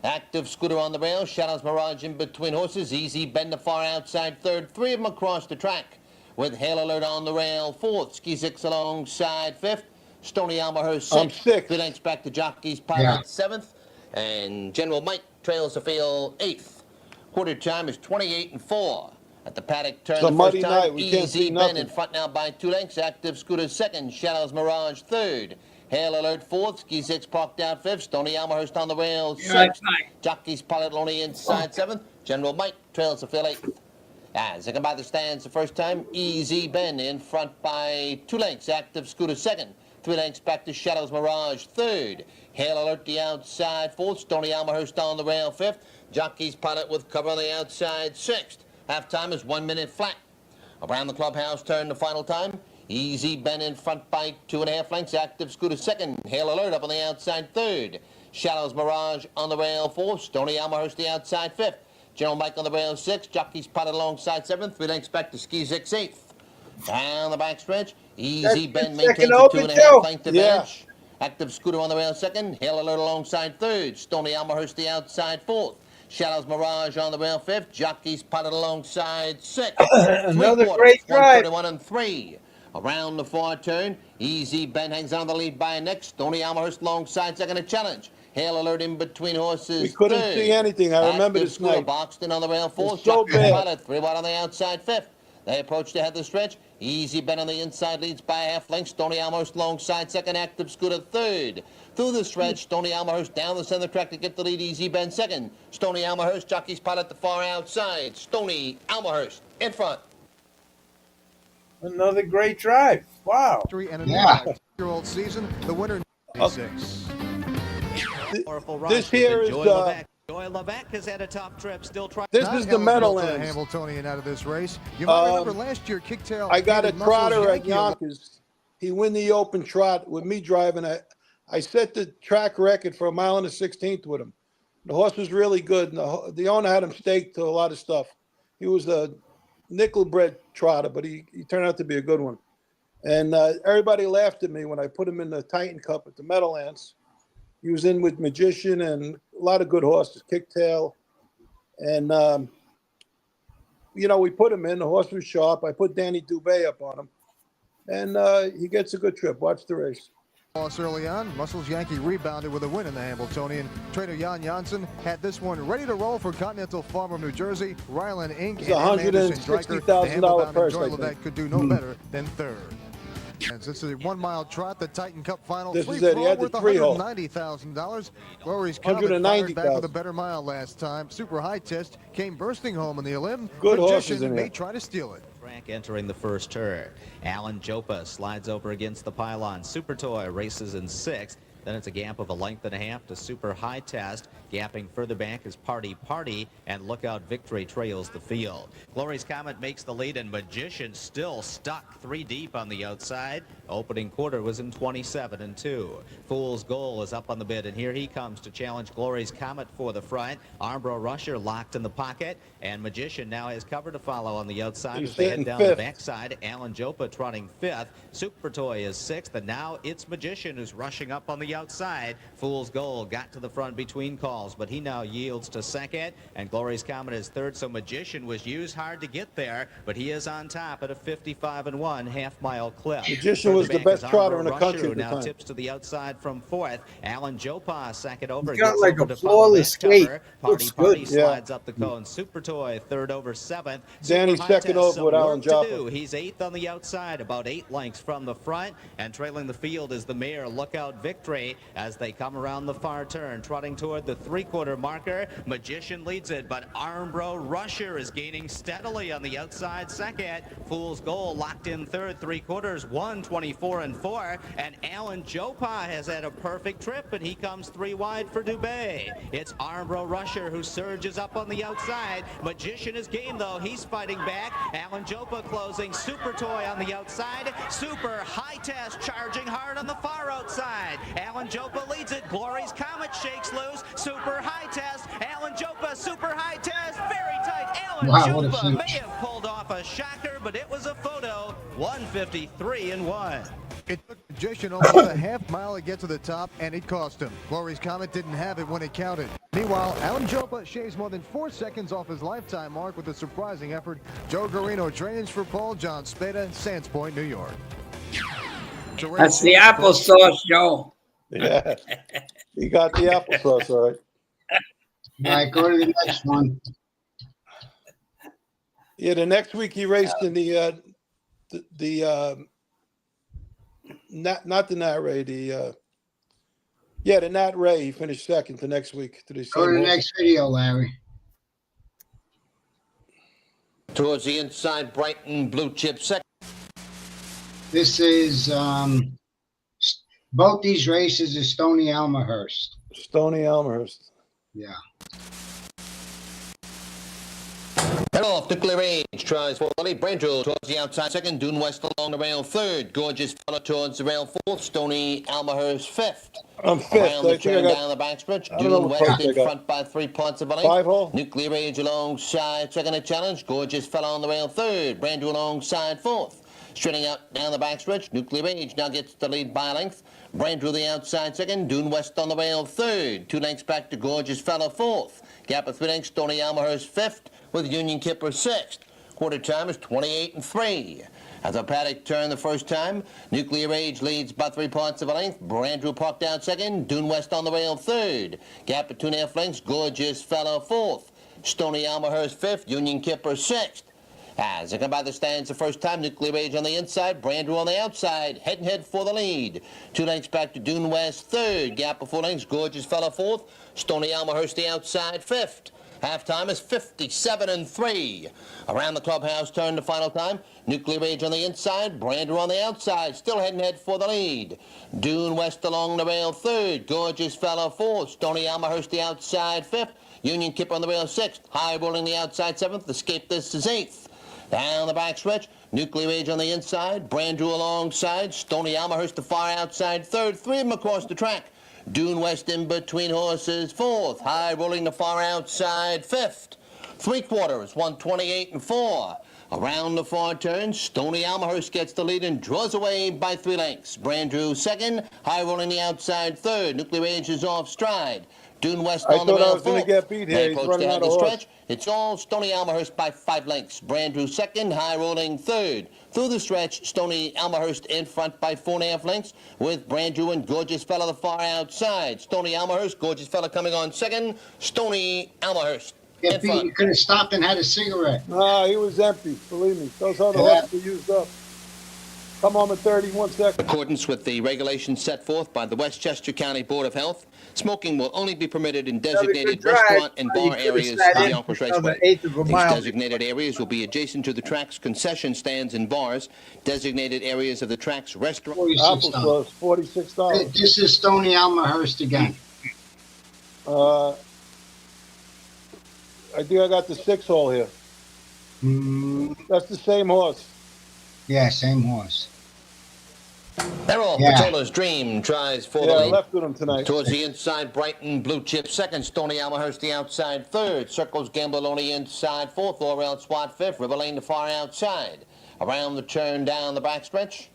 Active Scooter on the rail. Shadows Mirage in between horses. Easy Ben to far outside third. 3 of them across the track. With Hail Alert on the rail fourth. Ski Six alongside fifth. Stony Almerhurst I'm sixth. sixth. 3 lengths back to Jockey's Pilot Yeah. seventh. And General Mike trails the field eighth. Quarter time is 28-4. At the paddock turn It's a the muddy first time, night. We can't see Easy Ben nothing. in front now by 2 lengths. Active Scooter second. Shadows Mirage third. Hail Alert fourth. Ski Six parked out fifth. Stony Almerhurst on the rails sixth. Jockey's Pilot only inside seventh. General Mike trails the field eighth. As they come by the stands the first time, Easy Ben in front by 2 lengths. Active Scooter second. 3 lengths back to Shadows Mirage third. Hail Alert the outside fourth. Stony Almerhurst on the rail fifth. Jockey's Pilot with cover on the outside sixth. Halftime is 1 minute flat. Around the clubhouse turn the final time. Easy Ben in front by 2.5 lengths. Active Scooter second. Hail Alert up on the outside third. Shallows Mirage on the rail fourth. Stony Almahurst the outside fifth. General Mike on the rail sixth. Jockey's Potted alongside seventh. 3 lengths back to Ski Zix eighth. Down the backstretch. Easy Ben maintains a 2.5 length advantage. Active Scooter on the rail second. Hail Alert alongside third. Stony Almahurst the outside fourth. Shallows Mirage on the rail fifth. Jockey's Potted alongside sixth. Another great drive. 131 and 3. Around the far turn. Easy Ben hangs on the lead by a neck. Stony Almahurst alongside second to challenge. Hail Alert in between horses. We couldn't third. see anything. I remember Active this Scooter night. boxed in on the rail fourth. So Jockey's bad. Pilot 3 wide on the outside fifth. They approach to head the stretch. Easy Ben on the inside leads by a half length. Stony Almahurst alongside second. Active Scooter third. Through the stretch, Stony Almahurst down the center track to get the lead. Easy Ben second. Stony Almahurst, Jockey's Pilot the far outside. Stony Almahurst in front. Another great drive. Wow. And a year-old season, the winner 6. This here is Joy Levesque has had a tough trip, still trying. this is the Meadowlands. Hamiltonian out of this race. You might remember last year, Kicktail. I got a handed Muscles trotter at Yankee Yonkers. He won the open trot with me driving. I set the track record for 1 mile and a 16th with him. The horse was really good. And the owner had him staked to a lot of stuff. He was a nickel-bred trotter, but he turned out to be a good one. And everybody laughed at me when I put him in the Titan Cup at the Meadowlands. He was in with Magician and a lot of good horses, Kicktail. And, we put him in. The horse was sharp. I put Danny Dubé up on him. And he gets a good trip. Watch the race. Loss early on. Muscles Yankee rebounded with a win in the Hamiltonian. Trainer Jan Janssen had this one ready to roll for Continental Farm of New Jersey. Ryland Inc. It's $160,000 purse. Joy Levesque could do no better than third. And since the 1 mile trot, the Titan Cup final, this free is it. He had worth the 3-hole. $190,000. Glory's Comet fired back with a better mile last time. Super High Test came bursting home in the limb. Good Magician horses in may here. try to steal it. Track entering the first turn. Alan Jopa slides over against the pylon. Super Toy races in 6th. Then it's a gap of 1.5 lengths to Super High Test. Gapping further back is Party, and Lookout Victory trails the field. Glory's Comet makes the lead, and Magician still stuck 3 deep on the outside. Opening quarter was in 27 and 2. Fool's Goal is up on the bid, and here he comes to challenge Glory's Comet for the front. Armbro Rusher locked in the pocket, and Magician now has cover to follow on the outside as they head down the backside. Alan Jopa trotting 5th. Super Toy is 6th, and now it's Magician who's rushing up on the outside. Fool's Goal got to the front between calls, but he now yields to second, and Glory's Comet is third. So Magician was used hard to get there, but he is on top at a 55-1 half-mile clip. Magician was the best trotter in the country at the now time. tips to the outside from 4th. Alan Jopa second over. He's got gets like over a to follow flawless that cover. skate. Looks Party good. slides up the cone. Super Toy third over 7th. Danny Super High second Test, over some with Alan work to Joppa. do. He's 8th on the outside, about 8 lengths from the front, and trailing the field is the mare Lookout Victory as they come around the far turn, trotting toward the 3/4 marker. Magician leads it, but Armbro Rusher is gaining steadily on the outside second. Fool's Goal locked in third, 3/4, 124 and 4, and Alan Jopa has had a perfect trip, and he comes 3 wide for Dubé. It's Armbro Rusher who surges up on the outside. Magician is game though, he's fighting back. Alan Jopa closing. Super Toy on the outside. Super High Test charging hard on the far outside. Alan Jopa leads it. Glory's Comet shakes loose. Super High Test. Alan Jopa, Super High Test, very tight. Alan Jopa may have pulled off a shocker, but it was a photo. 153-1. It took Magician almost a half mile to get to the top, and it cost him. Glory's Comet didn't have it when it counted. Meanwhile, Alan Jopa shaves more than 4 seconds off his lifetime mark with a surprising effort. Joe Guarino trains for Paul John Spada, Sands Point, New York. That's the applesauce, Joe. Yeah, he got the applesauce, all right. All right, go to the next one. Yeah, the next week he raced in the not the Nat Ray, the Nat Ray. He finished second the next week. Go to the next video, Larry. Towards the inside, Brighton Blue Chip second. This is both these races are Stony Almahurst. Stony Elmhurst. Yeah. Head off, Nuclear Age tries for the lead. Brandrel towards the outside second. Dune West along the rail third. Gorgeous Fellow towards the rail fourth. Stony Almahurst fifth. I'm fifth. Around the I think I turn got. down the backstretch. I don't know Dune what West post I in got. front by 3 points of a length. 5 hole. Nuclear Age alongside second at challenge. Gorgeous Fellow on the rail third. Brandrel alongside fourth. Straightening out down the backstretch. Nuclear Age now gets the lead by a length. Brandrel the outside second. Dune West on the rail third. 2 lengths back to Gorgeous Fellow fourth. Gap of 3 lengths. Stony Almahurst fifth with Union Kipper sixth. Quarter time is 28-3. As a paddock turn the first time, Nuclear Age leads by 3 points of a length. Brandrel parked out second. Dune West on the rail third. Gap of 2.5 lengths. Gorgeous Fellow fourth. Stony Almahurst fifth. Union Kipper sixth. As they come by the stands the first time, Nuclear Age on the inside, Brandrel on the outside, head and head for the lead. 2 lengths back to Dune West third. Gap of 4 lengths. Gorgeous Fellow fourth. Stony Almahurst the outside fifth. Halftime is 57-3. Around the clubhouse turn the final time. Nuclear Age on the inside, Brandrel on the outside, still head and head for the lead. Dune West along the rail third. Gorgeous Fellow fourth. Stony Almahurst the outside fifth. Union Kipper on the rail sixth. High rolling the outside seventh. Escape this is eighth. Down the backstretch, Nuclear Age on the inside, Brandrel alongside, Stony Almahurst the far outside third. 3 of them across the track. Dune West in between horses fourth. High rolling the far outside fifth. 3/4, 128-4. Around the far turn, Stony Almahurst gets the lead and draws away by 3 lengths. Brandrel second. High rolling the outside third. Nuclear Age is off stride. Dune West on the rail I was going fourth. to get beat here. He's running out of horse. Stretch. It's all Stony Almahurst by 5 lengths. Brandrel second, high rolling third. Through the stretch, Stony Almahurst in front by 4.5 lengths with Brandrel and Gorgeous Fellow the far outside. Stony Almahurst, Gorgeous Fellow coming on second. Stony Almahurst in front. You could have stopped and had a cigarette. No, he was empty. Believe me. Those other horses were used up. Come on in 31 seconds. In accordance with the regulations set forth by the Westchester County Board of Health, smoking will only be permitted in designated restaurant and bar areas of the Yonkers Raceway. These designated areas will be adjacent to the track's concession stands and bars, designated areas of the track's restaurant. $46. $46. This is Stony Almahurst again. I think I got the 6 hole here. That's the same horse. Yeah, same horse. Errol Patola's Dream tries for the I lead. left with him tonight. Towards the inside, Brighton Blue Chip second. Stony Almahurst the outside third. Circles Gambler on the inside fourth. Laurel Swat fifth. River Lane the far outside. Around the turn down the backstretch.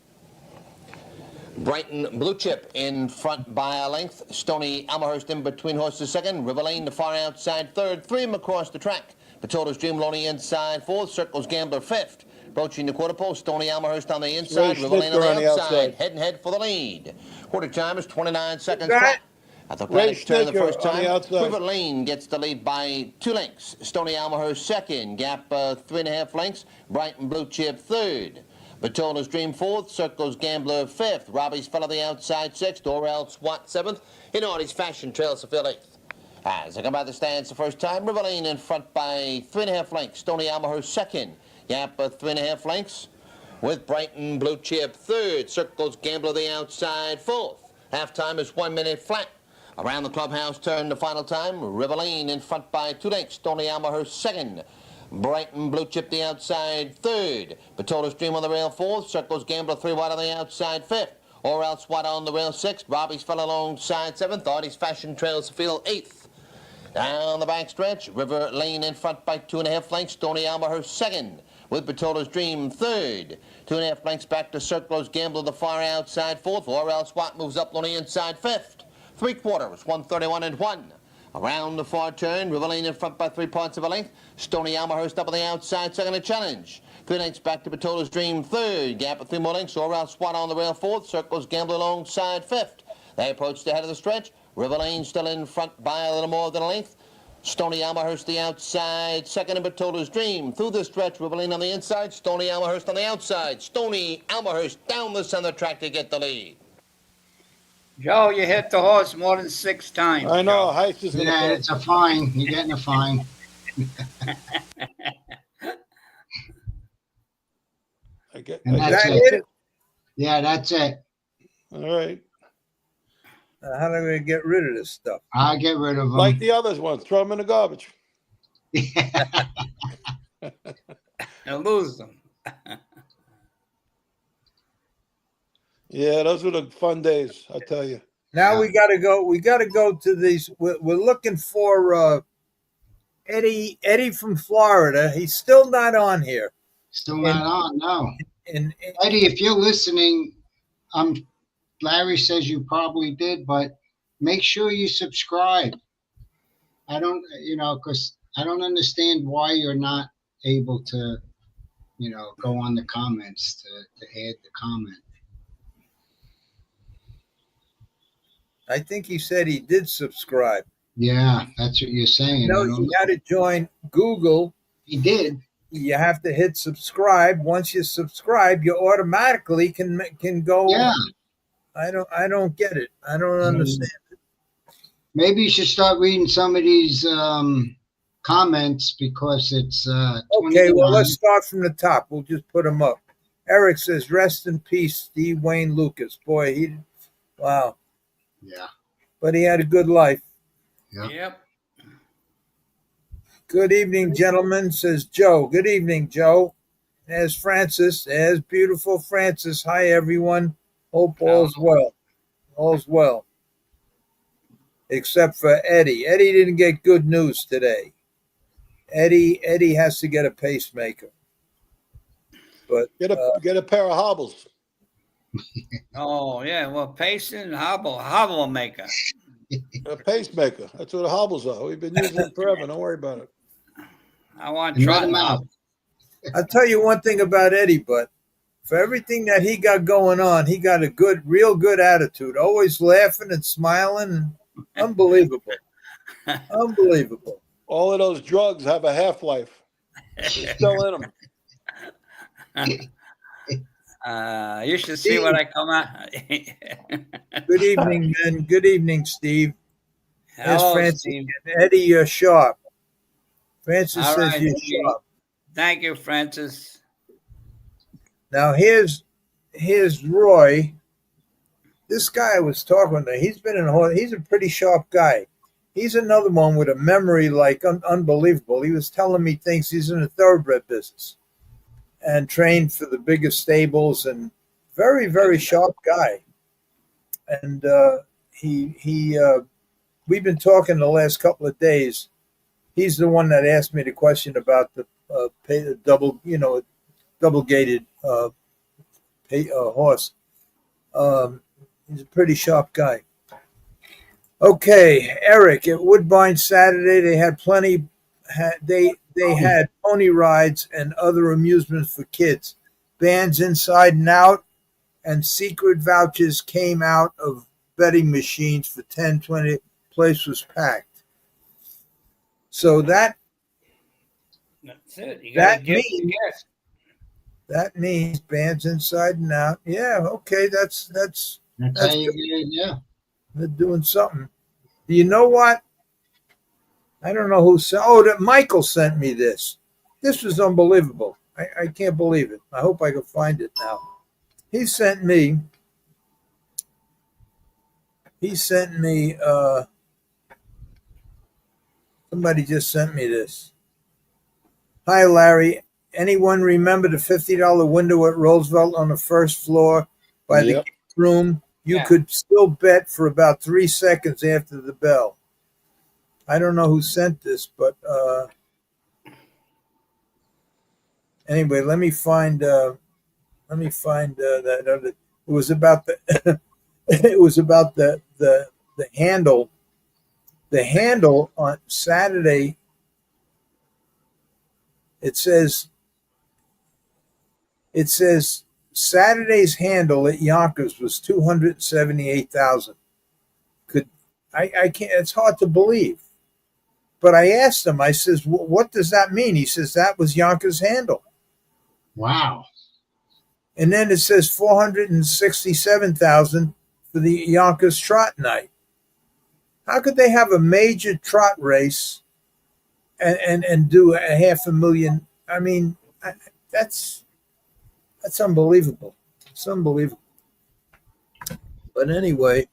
Brighton Blue Chip in front by a length. Stony Almahurst in between horses second. River Lane the far outside third. 3 of them across the track. Patola's Dream on the inside fourth. Circles Gambler fifth. Approaching the quarter pole, Stony Almahurst on the inside, River Lane on the outside. Head and head for the lead. Quarter time is 29 seconds flat. At the paddock turn the first time, River Lane gets the lead by 2 lengths. Stony Almahurst second, gap 3.5 lengths. Brighton Blue Chip third. Patola's Dream fourth, Circles Gambler fifth. Robbie's Fellow the outside sixth, Orel Swat seventh. In Artie's Fashion Trails to fill eighth. As they come by the stands the first time, River Lane in front by 3.5 lengths. Stony Almahurst second. Gap 3.5 lengths with Brighton Blue Chip third. Circles Gambler the outside fourth. Halftime is 1 minute flat. Around the clubhouse turn the final time. River Lane in front by 2 lengths. Stony Almahurst second. Brighton Blue Chip the outside third. Patola's Dream on the rail fourth. Circles Gambler 3 wide on the outside fifth. Orel Swat on the rail sixth. Robbie's Fellow alongside seventh. Artie's Fashion Trails to field eighth. Down the backstretch, River Lane in front by 2.5 lengths. Stony Almahurst second. With Patola's Dream third. 2.5 lengths back to Circles Gambler the far outside fourth. Orel Swat moves up on the inside fifth. 3/4, 131-1. Around the far turn, River Lane in front by 3 points of a length. Stony Almahurst up on the outside, second to challenge. 3 lengths back to Patola's Dream third. Gap of 3 more lengths. Orel Swat on the rail fourth. Circles Gambler alongside fifth. They approach the head of the stretch. River Lane still in front by a little more than a length. Stony Almahurst the outside, second in Patola's Dream. Through the stretch, River Lane on the inside, Stony Almahurst on the outside. Stony Almahurst down the center track to get the lead. Joe, you hit the horse more than 6 times. I know. Joe. Heist is Yeah, it's a fine. You're getting a fine. And that's it. Yeah, that's it. All right. How do we get rid of this stuff? I'll get rid of them. Like the others ones. Throw them in the garbage. and lose them. Yeah, those were the fun days, I tell you. Now we got to go. We got to go to these. We're looking for Eddie from Florida. He's still not on here. Still not on, no. And Eddie, if you're listening, Larry says you probably did, but make sure you subscribe. I don't, because I don't understand why you're not able to, go on the comments to add the comment. I think he said he did subscribe. Yeah, that's what you're saying. No, you got to join Google. He did. You have to hit subscribe. Once you subscribe, you automatically can go. Yeah. I don't get it. I don't understand it. Maybe you should start reading some of these comments because it's okay. Well, let's start from the top. We'll just put them up. Eric says, "Rest in peace, Steve Wayne Lucas." Boy, wow. Yeah. But he had a good life. Yep. Good evening, gentlemen, says Joe. Good evening, Joe. There's Francis. There's beautiful Francis. Hi, everyone. Hope all's well. All's well. Except for Eddie. Eddie didn't get good news today. Eddie has to get a pacemaker. But get a pair of hobbles. Oh, yeah. Well, pacing, hobble maker. A pacemaker. That's what the hobbles are. We've been using them forever. Don't worry about it. I want to try them out. I'll tell you one thing about Eddie, but for everything that he got going on, he got a real good attitude. Always laughing and smiling. Unbelievable. Unbelievable. All of those drugs have a half-life. Still in them. You should see what I come out. Good evening, men. Good evening, Steve. Hello, Francis. Steve. Eddie, you're sharp. Francis All says right, you're Steve. sharp. Thank you, Francis. Now here's Roy. This guy I was talking to. He's been in horse. He's a pretty sharp guy. He's another one with a memory like unbelievable. He was telling me things. He's in the thoroughbred business and trained for the biggest stables and very, very sharp guy. And we've been talking the last couple of days. He's the one that asked me the question about the double gated horse. He's a pretty sharp guy. Okay, Eric, at Woodbine Saturday, they had plenty. They had pony rides and other amusements for kids. Bands inside and out, and secret vouchers came out of betting machines for 10, 20. Place was packed. So that's it. That means bands inside and out. Yeah, okay, that's how you get it, yeah. They're doing something. Do you know what? I don't know who sent. That Michael sent me this. This was unbelievable. I can't believe it. I hope I can find it now. He sent me. Somebody just sent me this. Hi, Larry. Anyone remember the $50 window at Roosevelt on the first floor by the room? You could still bet for about 3 seconds after the bell. I don't know who sent this, but anyway, let me find that other. It was about the the handle. The handle on Saturday. It says Saturday's handle at Yonkers was 278,000. I can't. It's hard to believe. But I asked him. I says, "What does that mean?" He says that was Yonkers' handle. Wow. And then it says 467,000 for the Yonkers Trot Night. How could they have a major trot race and do $500,000? I mean, that's unbelievable. It's unbelievable. But anyway,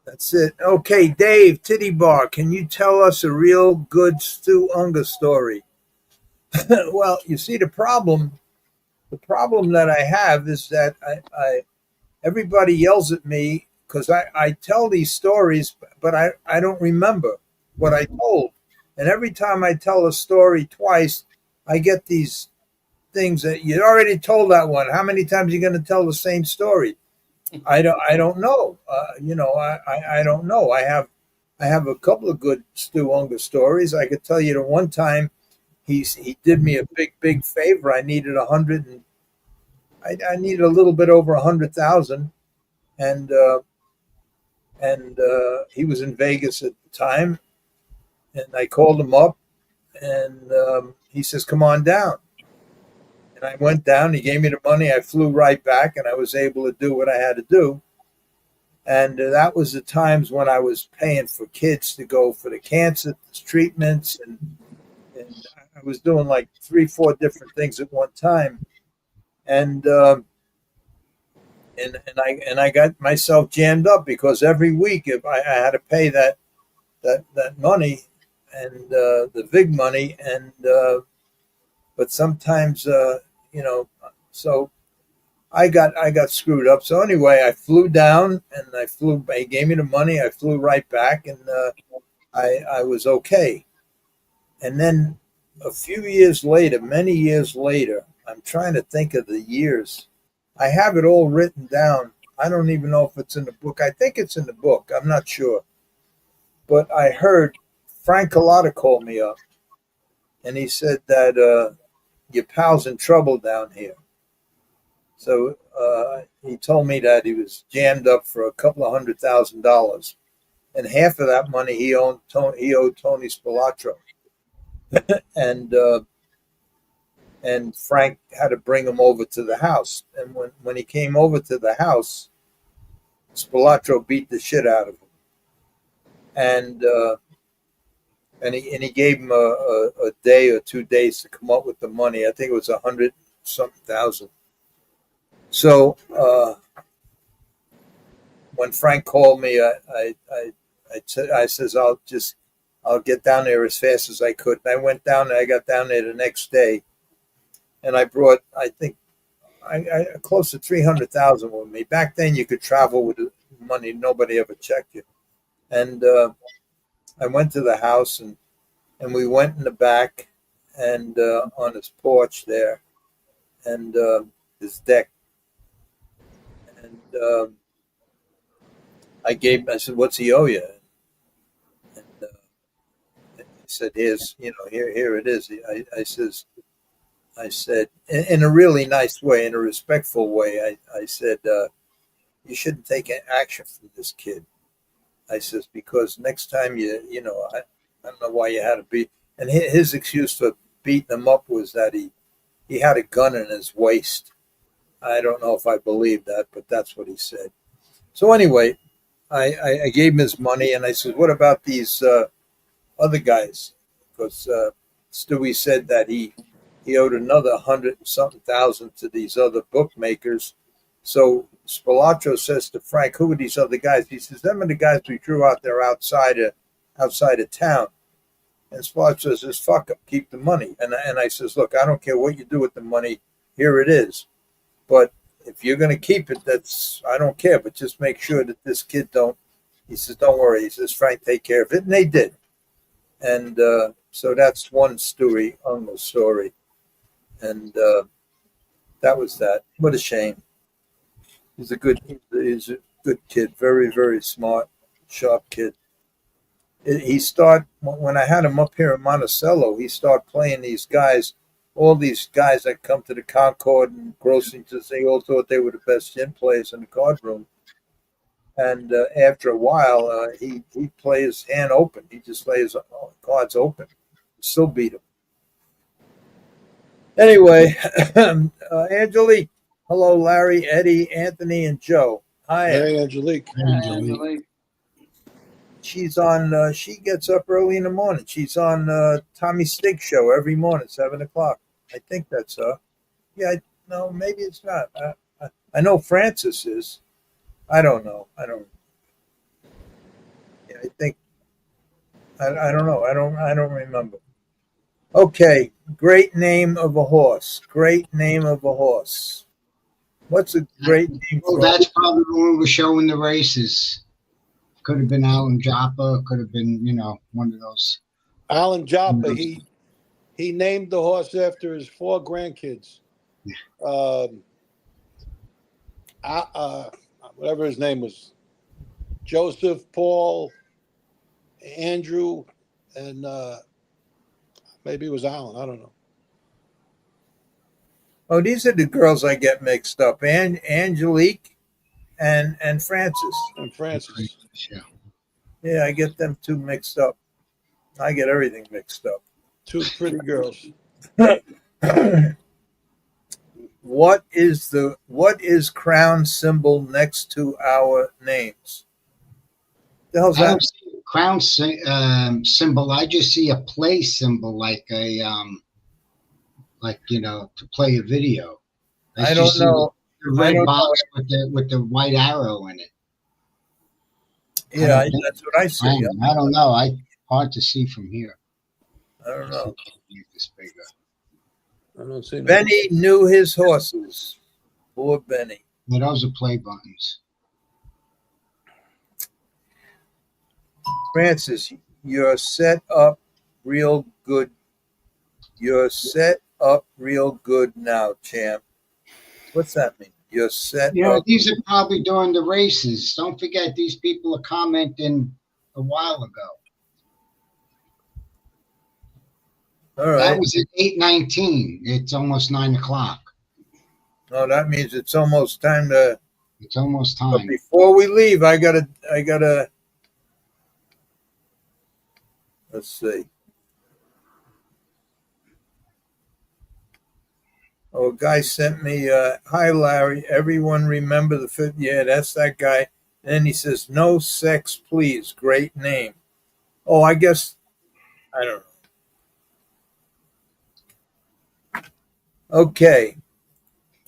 that's it. Okay, Dave, Titty Bar, can you tell us a real good Stu Ungar story? Well, you see, the problem that I have is that I everybody yells at me because I tell these stories, but I don't remember what I told. And every time I tell a story twice, I get these things that you already told that one. How many times are you going to tell the same story? I don't know. I don't know. I have a couple of good Stu Ungar stories. I could tell you that one time he did me a big favor. I needed 100 and I needed a little bit over 100,000, and he was in Vegas at the time, and I called him up, and he says, "Come on down." And I went down. He gave me the money. I flew right back, and I was able to do what I had to do. And that was the times when I was paying for kids to go for the cancer treatments, and I was doing like 3, 4 different things at one time, and I got myself jammed up because every week if I had to pay that money and the big money, and but sometimes so I got screwed up. So anyway, I flew down and he gave me the money. I flew right back, and I was okay. And then a few years later, many years later, I'm trying to think of the years. I have it all written down. I don't even know if it's in the book. I think it's in the book. I'm not sure. But I heard Frank Collada call me up, and he said that your pal's in trouble down here. So he told me that he was jammed up for a couple of $100,000, and half of that money he owed Tony Spilatro, and Frank had to bring him over to the house. And when he came over to the house, Spilatro beat the shit out of him, and he gave him a day or 2 days to come up with the money. I think it was 100-something thousand. So when Frank called me, I says I'll get down there as fast as I could. And I went down there. I got down there the next day, and I brought I think I close to 300,000 with me. Back then, you could travel with money; nobody ever checked you. And I went to the house, and we went in the back, and on his porch there, and his deck, and I said, "What's he owe you?" And he said, here it is. I said, in a really nice way, in a respectful way, I said, you shouldn't take action from this kid. I says, because next time I don't know why you had to beat. And his excuse for beating him up was that he had a gun in his waist. I don't know if I believe that, but that's what he said. So anyway, I gave him his money, and I said, what about these other guys? Because Stewie said that he owed another 100-something thousand to these other bookmakers. So Spilatro says to Frank, who are these other guys? He says, them are the guys we drew out there outside of town. And Spilatro says, fuck them, keep the money. And I says, look, I don't care what you do with the money. Here it is. But if you're going to keep it, I don't care. But just make sure that this kid don't. He says, don't worry. He says, Frank, take care of it. And they did. And so that's one Stewie Ungar story. And that was that. What a shame. He's a good kid. Very, very smart, sharp kid. When I had him up here in Monticello, he started playing these guys, all these guys that come to the Concord and Grossington. They all thought they were the best gin players in the card room. And after a while, he play his hand open. He just lay his cards open. Still beat him. Anyway, Angelique. Hello, Larry, Eddie, Anthony, and Joe. Hi. Hey, Angelique. She's on. She gets up early in the morning. She's on Tommy Stig show every morning, 7:00. I think that's her. Yeah. No, maybe it's not. I know Francis is. I don't know. Yeah, I think. I don't know. I don't remember. Okay, great name of a horse. Great name of a horse. What's a great name Well, for? that's probably when we were showing the races. Could have been Alan Joppa. Could have been, one of those. Alan Joppa, he named the horse after his 4 grandkids. Whatever his name was, Joseph, Paul, Andrew, and maybe it was Alan. I don't know. Oh, these are the girls I get mixed up. Angelique and Frances. And Francis. Yeah. Yeah, I get them two mixed up. I get everything mixed up. 2 pretty girls. What is crown symbol next to our names? The hell's I that? don't see a crown symbol. I just see a play symbol, like a to play a video. I don't know. The red box with the white arrow in it. Yeah, that's what I see. I don't know. Hard to see from here. I don't know. Make this bigger. I don't see nothing. Benny knew his horses. Poor Benny. Yeah, those are play buttons. Francis, you're set up real good. You're set up real good now, champ. What's that mean? You're set up. These are probably during the races. Don't forget, these people are commenting a while ago. All right. That was at 8:19. It's almost 9 o'clock. No, that means it's almost time to. It's almost But time. before we leave, I gotta. Let's see. Oh, a guy sent me, hi, Larry. Everyone remember the 5th? Yeah, that's that guy. And then he says, no sex, please. Great name. Oh, I guess, I don't know. Okay.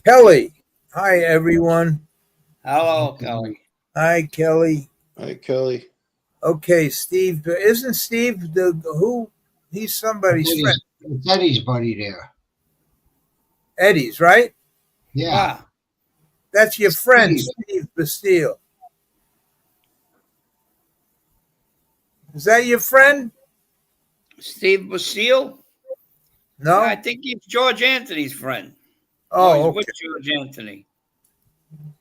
Kelly. Hi, everyone. Hello, Kelly. Hi, Kelly. Hi, Kelly. Okay, Steve. Isn't Steve who? He's somebody's friend. It's Eddie's buddy there. Eddie's, right? Yeah. Ah, That's your friend, Steve Bastille. Is that your friend? Steve Basile? No? I think he's George Anthony's friend. Oh, He's okay. with George Anthony.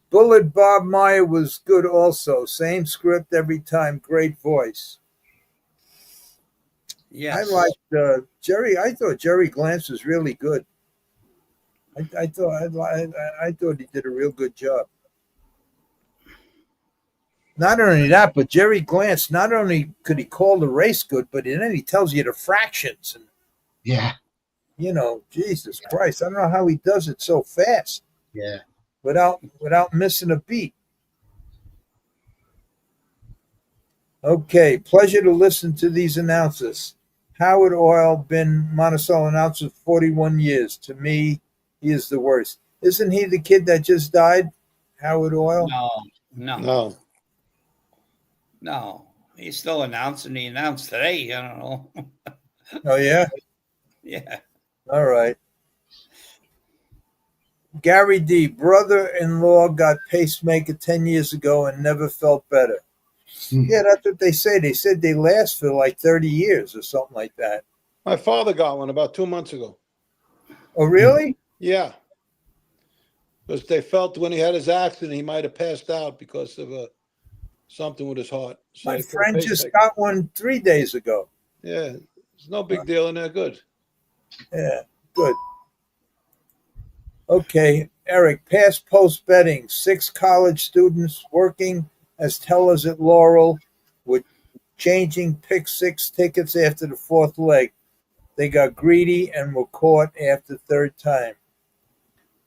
Bullet Bob Meyer was good also. Same script every time. Great voice. Yes. I liked Jerry. I thought Jerry Glantz was really good. I thought he did a real good job. Not only that, but Jerry Glantz, not only could he call the race good, but then he tells you the fractions. And, Yeah. Jesus Christ. I don't know how he does it so fast. Yeah. Without missing a beat. Okay, pleasure to listen to these announcers. Howard Oil been Monticello announcer 41 years. To me, he is the worst. Isn't he the kid that just died? Howard Oil? No. He's still announcing. He announced today. I don't know. Oh, yeah? Yeah. All right. Gary D. Brother-in-law got pacemaker 10 years ago and never felt better. Yeah, that's what they say. They said they last for like 30 years or something like that. My father got one about 2 months ago. Oh, really? Yeah. Because they felt when he had his accident, he might have passed out because of something with his heart. So My they put a friend just pacemaker. got one 3 days ago. Yeah. It's no big deal, and they're good. Yeah, good. Okay, Eric, past post betting, 6 college students working as tellers at Laurel with changing pick 6 tickets after the 4th leg. They got greedy and were caught after 3rd time.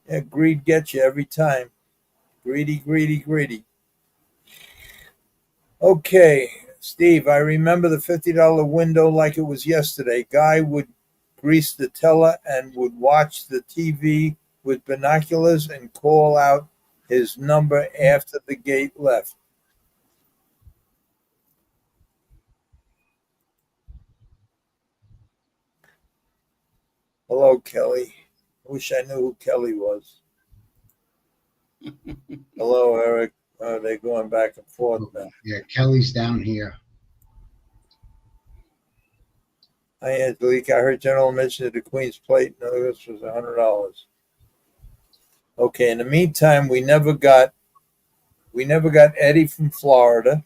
Yeah, greed gets you every time. Greedy. Okay, Steve, I remember the $50 window like it was yesterday. Guy would grease the teller and would watch the TV with binoculars and call out his number after the gate left. Hello, Kelly. I wish I knew who Kelly was. Hello, Eric. They're going back and forth now. Yeah, Kelly's down here. Hi, Angelique. I heard General mention that the Queen's Plate. No, this was $100. Okay. In the meantime, we never got Eddie from Florida.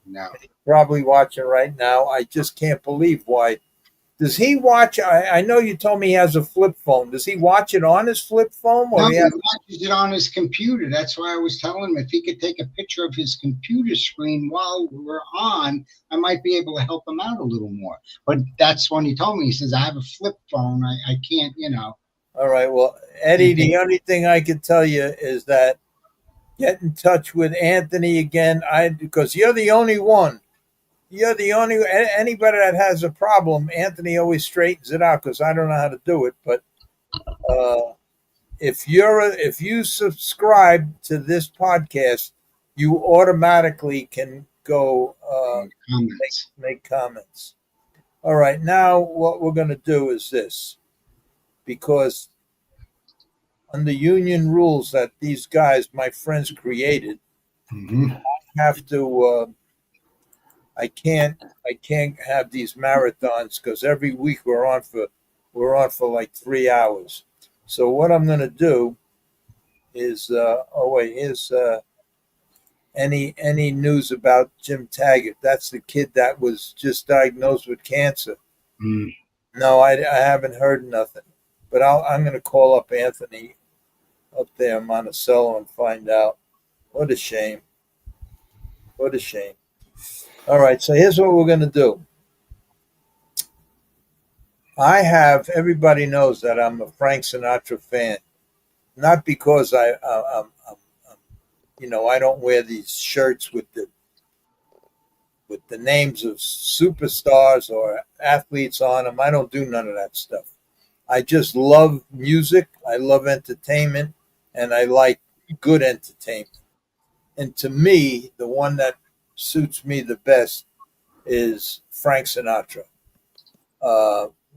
No. Probably watching right now. I just can't believe why. Does he watch? I know you told me he has a flip phone. Does he watch it on his flip phone? Or No, he he has, watches it on his computer. That's why I was telling him if he could take a picture of his computer screen while we're on, I might be able to help him out a little more. But that's when he told me, he says, I have a flip phone. I can't, all right. Well, Eddie, the only thing I can tell you is that get in touch with Anthony again. Because you're the only one. You're the only anybody that has a problem. Anthony always straightens it out because I don't know how to do it. But if you subscribe to this podcast, you automatically can go make comments. All right, now what we're going to do is this, because under union rules that these guys, my friends, created, I have to. I can't have these marathons because every week we're on for like 3 hours. So what I'm going to do is here's any news about Jim Taggart. That's the kid that was just diagnosed with cancer. No, I haven't heard nothing, but I'm going to call up Anthony up there in Monticello and find out. What a shame. What a shame. All right, so here's what we're going to do. Everybody knows that I'm a Frank Sinatra fan, not because I don't wear these shirts with the names of superstars or athletes on them. I don't do none of that stuff. I just love music. I love entertainment, and I like good entertainment. And to me, the one that suits me the best is Frank Sinatra,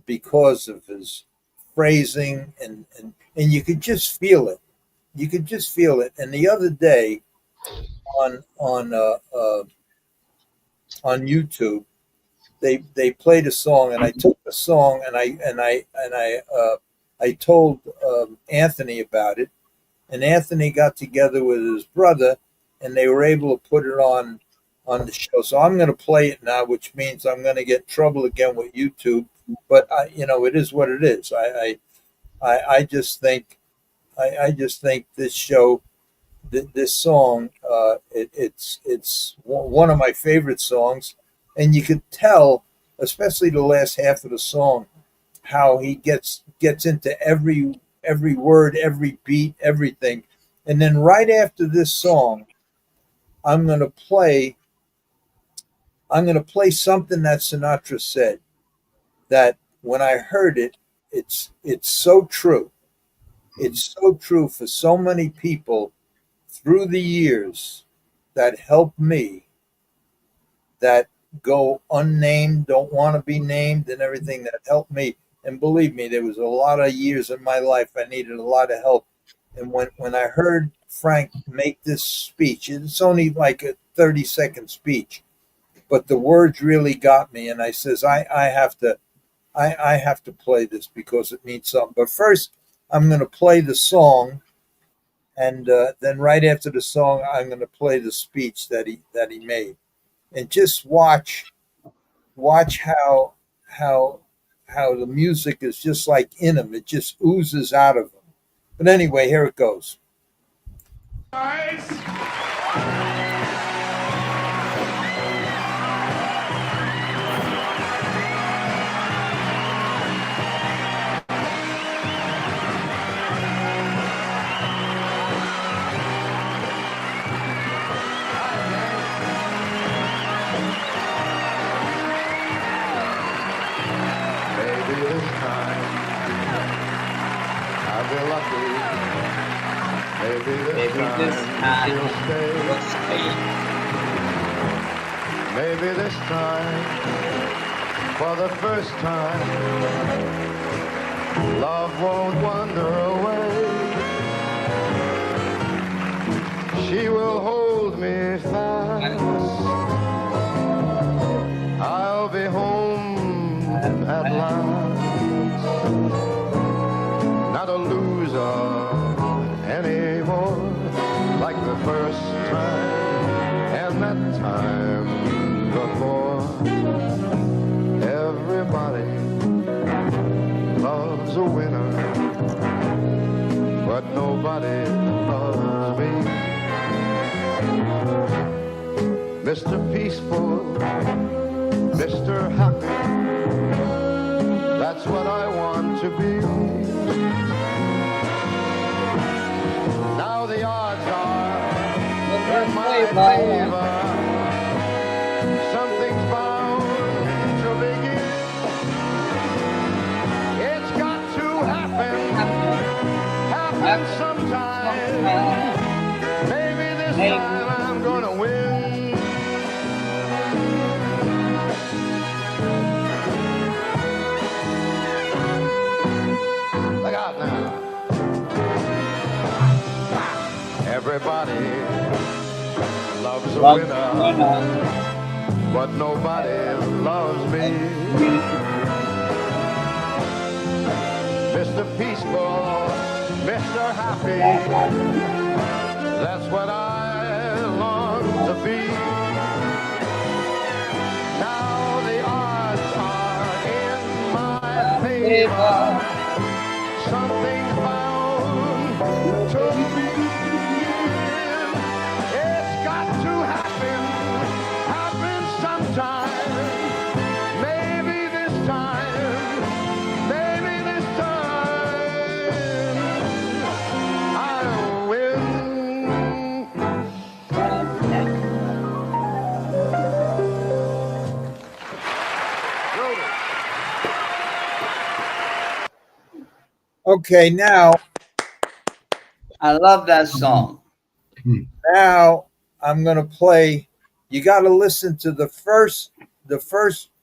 because of his phrasing and you could just feel it. You could just feel it. And the other day on YouTube, they played a song, and I took the song and I told Anthony about it, and Anthony got together with his brother, and they were able to put it on the show. So I'm going to play it now, which means I'm going to get in trouble again with YouTube. But it is what it is. I just think this show, this song, it's one of my favorite songs, and you could tell, especially the last half of the song, how he gets into every word, every beat, everything. And then right after this song, I'm going to play something that Sinatra said that when I heard it, it's so true. It's so true for so many people through the years that helped me, that go unnamed, don't want to be named, and everything, that helped me. And believe me, there was a lot of years in my life I needed a lot of help. And when I heard Frank make this speech, it's only like a 30-second speech, but the words really got me. And I says, I have to play this because it means something. But first, I'm going to play the song, and then right after the song, I'm going to play the speech that he made, and just watch how the music is just like in him. It just oozes out of him. But anyway, here it goes. Guys. Maybe this time you'll stay. Maybe this time, for the first time, Love won't wander away. She will hold me fast. I'll be home at last. Not a loser anymore, like the first time and that time before. Everybody loves a winner, but nobody loves me. Mr. Peaceful, Mr. Happy, that's what I want to be. Now the odds are in my favor. Something's bound to begin. It's got to happen sometime. Maybe this time I'm gonna win. Look out now. Everybody loves a winner, but nobody loves me. Mr. Peaceful, Mr. Happy, that's what I long to be. Now the odds are in my favor. Something's bound to begin. It's got to happen sometime. Maybe this time, I'll win. Okay, now I love that song. I'm going to play. You got to listen to the first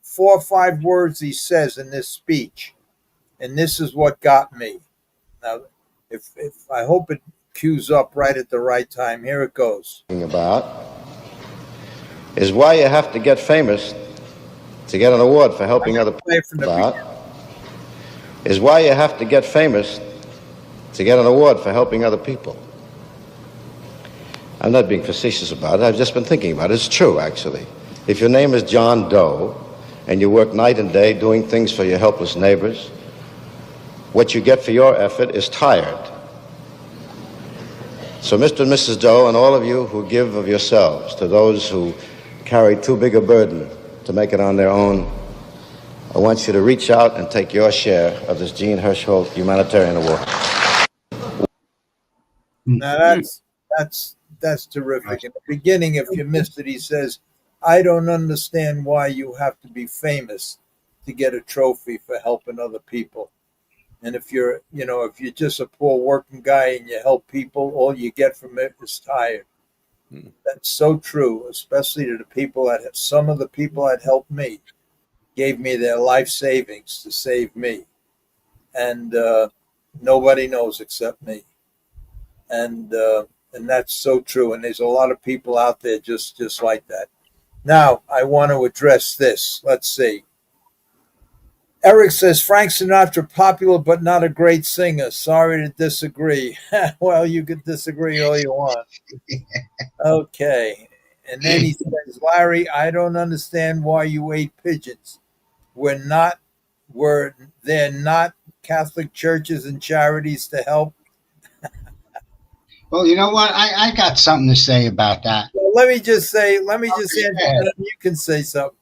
4 or 5 words he says in this speech, and this is what got me. Now, if I hope it cues up right at the right time. Here it goes. About is why you have to get famous to get an award for helping other people. About is why you have to get famous to get an award for helping other people. I'm not being facetious about it. I've just been thinking about it. It's true, actually. If your name is John Doe and you work night and day doing things for your helpless neighbors, what you get for your effort is tired. So Mr. and Mrs. Doe and all of you who give of yourselves to those who carry too big a burden to make it on their own, I want you to reach out and take your share of this Gene Hirschholt Humanitarian Award. Now that's terrific. In the beginning, if you missed it, he says, I don't understand why you have to be famous to get a trophy for helping other people. And if you're just a poor working guy and you help people, all you get from it is tired. That's so true, especially to the people that some of the people that helped me gave me their life savings to save me. And nobody knows except me. And that's so true. And there's a lot of people out there just like that. Now, I want to address this. Let's see. Eric says, Frank Sinatra, popular but not a great singer. Sorry to disagree. Well, you could disagree all you want. Okay. And then he says, Larry, I don't understand why you ate pigeons. Were there not Catholic churches and charities to help? Well, you know what? I got something to say about that. Well, let me just answer, and you can say something.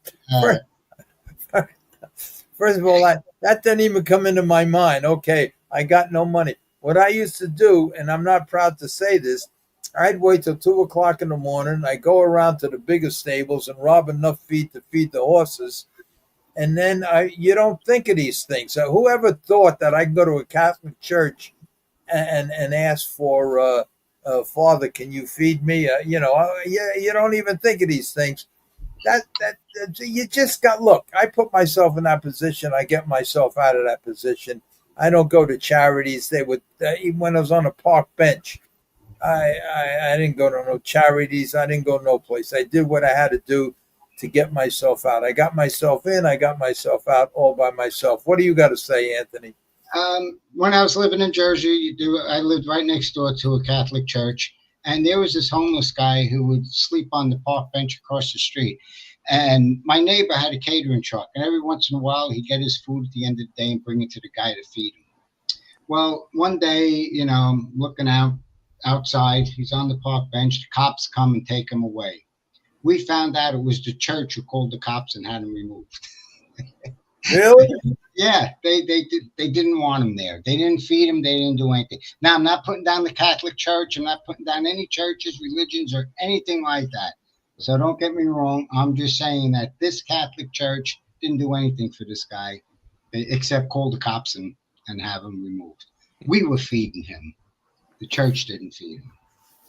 First of all, that didn't even come into my mind. Okay, I got no money. What I used to do, and I'm not proud to say this, I'd wait till 2 o'clock in the morning. I go around to the bigger stables and rob enough feed to feed the horses. And then you don't think of these things. So whoever thought that I can go to a Catholic church and ask for, Father, can you feed me? You don't even think of these things. That you just got, look, I put myself in that position. I get myself out of that position. I don't go to charities. They would even when I was on a park bench. I didn't go to no charities. I didn't go no place. I did what I had to do to get myself out. I got myself in. I got myself out all by myself. What do you got to say, Anthony? When I was living in Jersey, I lived right next door to a Catholic church, and there was this homeless guy who would sleep on the park bench across the street. And my neighbor had a catering truck, and every once in a while he'd get his food at the end of the day and bring it to the guy to feed him. Well, one day, you know, I'm looking outside, he's on the park bench, the cops come and take him away. We found out it was the church who called the cops and had him removed. Really? Yeah, they didn't want him there. They didn't feed him. They didn't do anything. Now, I'm not putting down the Catholic Church. I'm not putting down any churches, religions, or anything like that. So don't get me wrong. I'm just saying that this Catholic Church didn't do anything for this guy except call the cops and have him removed. We were feeding him. The church didn't feed him.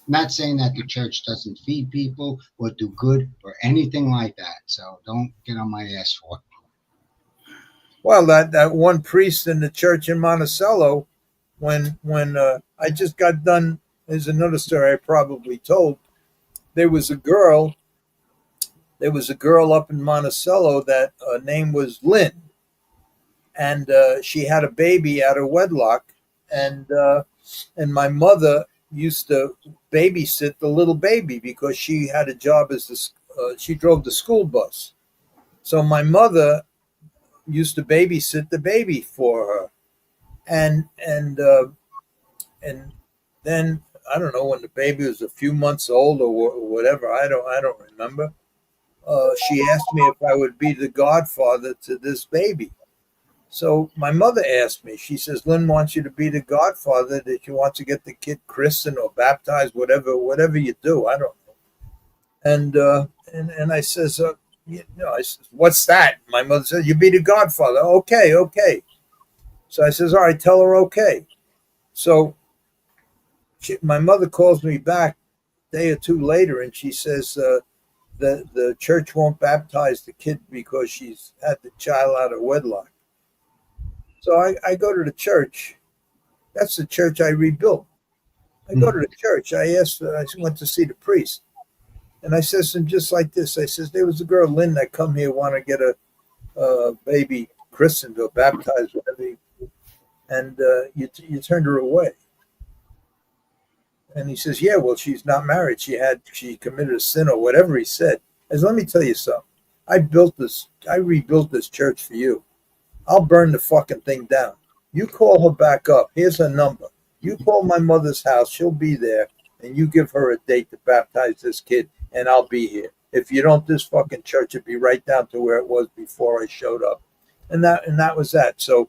I'm not saying that the church doesn't feed people or do good or anything like that. So don't get on my ass for it. Well, that one priest in the church in Monticello, when I just got done, there's another story I probably told. There was a girl up in Monticello that her name was Lynn, and she had a baby out of wedlock, and my mother used to babysit the little baby because she had a job as she drove the school bus. So my mother used to babysit the baby for her, and then I don't know when the baby was a few months old or whatever. I don't remember. She asked me if I would be the godfather to this baby. So my mother asked me. She says, "Lynn wants you to be the godfather. That you want to get the kid christened or baptized, whatever you do. I don't know." And I says, I says, "What's that?" My mother said, "You be the godfather." Okay. So I says, "All right, tell her okay." So my mother calls me back a day or two later, and she says the church won't baptize the kid because she's had the child out of wedlock. So I go to the church. That's the church I rebuilt. I go to the church. I went to see the priest. And I says to him just like this. I says, there was a girl, Lynn, that come here want to get a baby christened or baptized, whatever. And you turned her away. And he says, yeah, well, she's not married. She committed a sin or whatever he said. I said, let me tell you something. I rebuilt this church for you. I'll burn the fucking thing down. You call her back up. Here's her number. You call my mother's house. She'll be there. And you give her a date to baptize this kid. And I'll be here. If you don't, this fucking church would be right down to where it was before I showed up. And that was that. So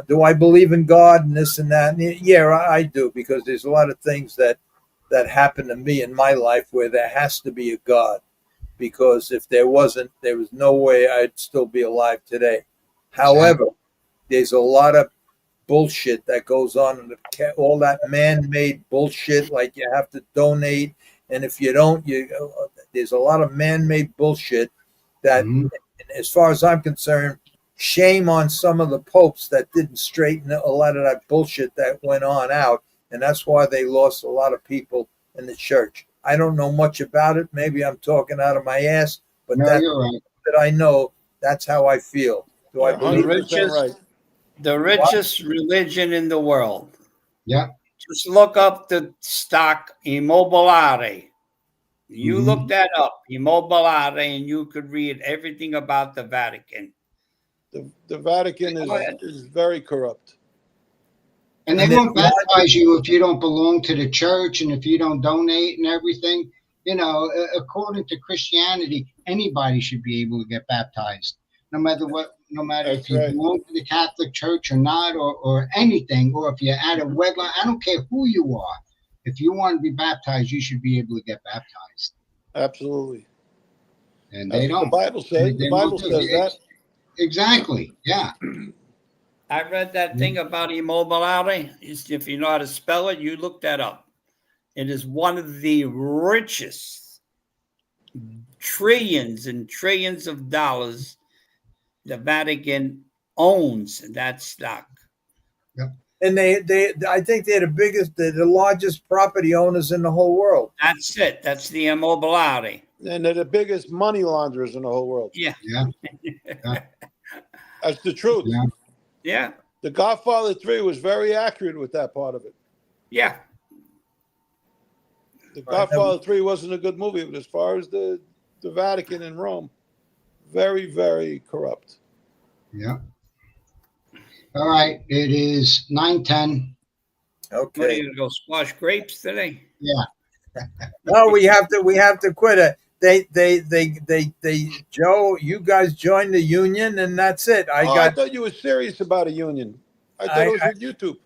do I believe in God and this and that? Yeah, I do, because there's a lot of things that happen to me in my life where there has to be a God. Because if there wasn't, there was no way I'd still be alive today. However, there's a lot of bullshit that goes on in all that man-made bullshit, like you have to donate, and if you don't, there's a lot of man-made bullshit that, as far as I'm concerned, shame on some of the popes that didn't straighten a lot of that bullshit that went on out, and that's why they lost a lot of people in the church. I don't know much about it. Maybe I'm talking out of my ass, but You're right. that I know, that's how I feel. Do I believe the richest religion in the world? Yeah. Just look up the stock Immobiliare. You look that up, Immobiliare, and you could read everything about the Vatican. The Vatican is very corrupt. And they won't baptize you if you don't belong to the church and if you don't donate and everything. You know, according to Christianity, anybody should be able to get baptized, no matter if you belong to the Catholic Church or not, or anything, or if you're out of wedlock. I don't care who you are. If you want to be baptized, you should be able to get baptized. Absolutely. And they don't. The Bible says. The Bible says that. Exactly. Yeah. I read that thing about Immobiliare. If you know how to spell it, you look that up. It is one of the richest, trillions and trillions of dollars the Vatican owns that stock. Yep. And I think they're the largest property owners in the whole world. That's it. That's the immobility. And they're the biggest money launderers in the whole world. Yeah. Yeah. That's the truth. Yeah. Yeah. The Godfather 3 was very accurate with that part of it. Yeah. The Godfather 3 wasn't a good movie, but as far as the Vatican and Rome, very, very corrupt. Yeah. All right. It is 9:10. What are Okay. you gonna go squash grapes today? Yeah. No, we have to quit it. They Joe, you guys joined the union and that's it. I thought you were serious about a union. I thought it was with YouTube.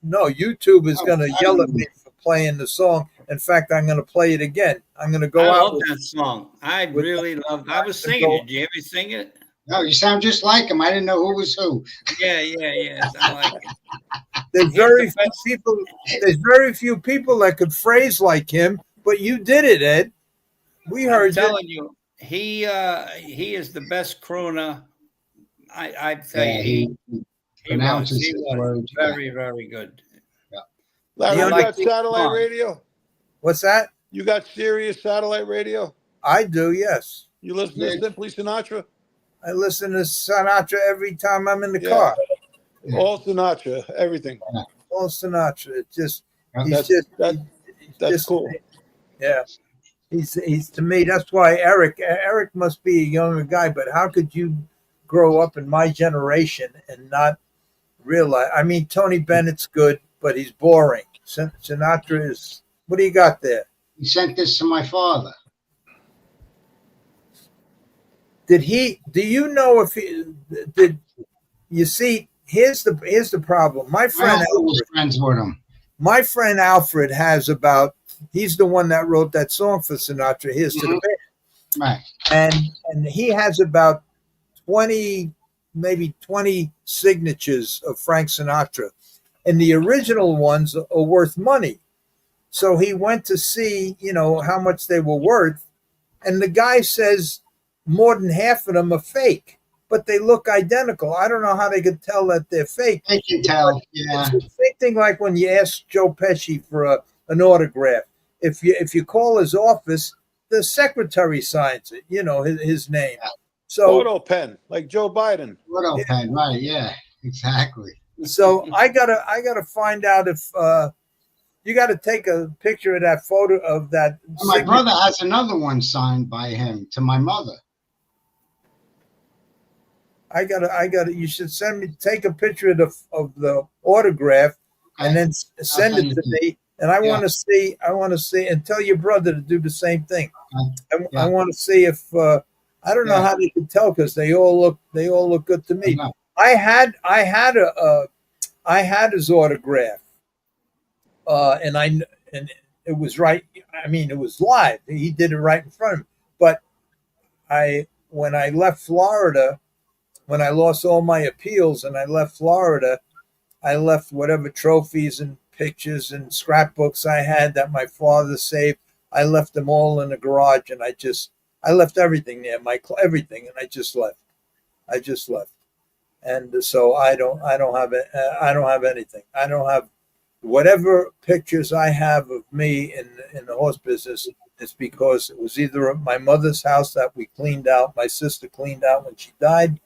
No, YouTube is going to yell at me for playing the song. In fact, I'm going to play it again. I'm going to go I out. love that song. I really love. I was singing it. Did you ever sing it? No, you sound just like him. I didn't know who was who. Yeah. I like it. There's very few people that could phrase like him, but you did it, Ed. We heard I'm telling you, he is the best crooner. I tell you, he pronounces his was words very, very good. Larry, Yeah, you like got satellite song. radio? What's that? You got Sirius satellite radio? I do, yes. You listen to Simply Sinatra? I listen to Sinatra every time I'm in the Yeah. car. All Sinatra, everything. All Sinatra. It's just, That's cool. Yeah. He's to me, that's why Eric must be a younger guy, but how could you grow up in my generation and not realize? I mean, Tony Bennett's good, but he's boring. Sinatra is, what do you got there? He sent this to my father. Do you know if did you see, here's the problem. My friend I was friends with him. My friend Alfred he's the one that wrote that song for Sinatra, Here's to the Band. Right. And he has about 20 signatures of Frank Sinatra. And the original ones are worth money. So he went to see, how much they were worth. And the guy says more than half of them are fake, but they look identical. I don't know how they could tell that they're fake. I can tell. Yeah. It's the same thing like when you ask Joe Pesci for an autograph. If you call his office, the secretary signs it, his name. So Photo pen, like Joe Biden. Photo pen, right? Yeah, exactly. So I gotta find out if you got to take a picture of that photo of that. My brother has another one signed by him to my mother. I gotta. You should take a picture of the autograph and then send it to me. And I want to see, and tell your brother to do the same thing. I want to see if I don't know how they can tell because they all look good to me. I had his autograph, and it was right. I mean, it was live. He did it right in front of me. But when I left Florida, when I lost all my appeals and I left Florida, I left whatever trophies and pictures and scrapbooks I had that my father saved. I left them all in the garage, and I left everything there, everything, and I just left. And so I don't have it. I don't have anything. I don't have whatever pictures I have of me in the horse business. It's because it was either my mother's house that we cleaned out, my sister cleaned out when she died,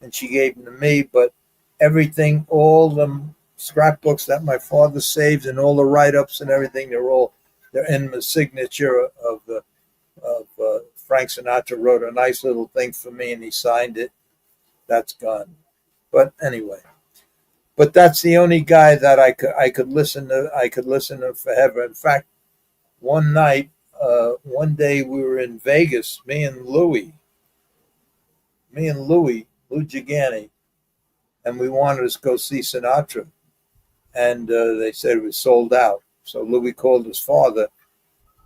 and she gave them to me. But everything, all the scrapbooks that my father saved and all the write-ups and everything, they're in the signature of Frank Sinatra. Wrote a nice little thing for me and he signed it. That's gone. But anyway, that's the only guy that I could listen to forever. In fact, one day we were in Vegas, me and Louie Lou Gigani, and we wanted to go see Sinatra. And they said it was sold out. So Louis called his father,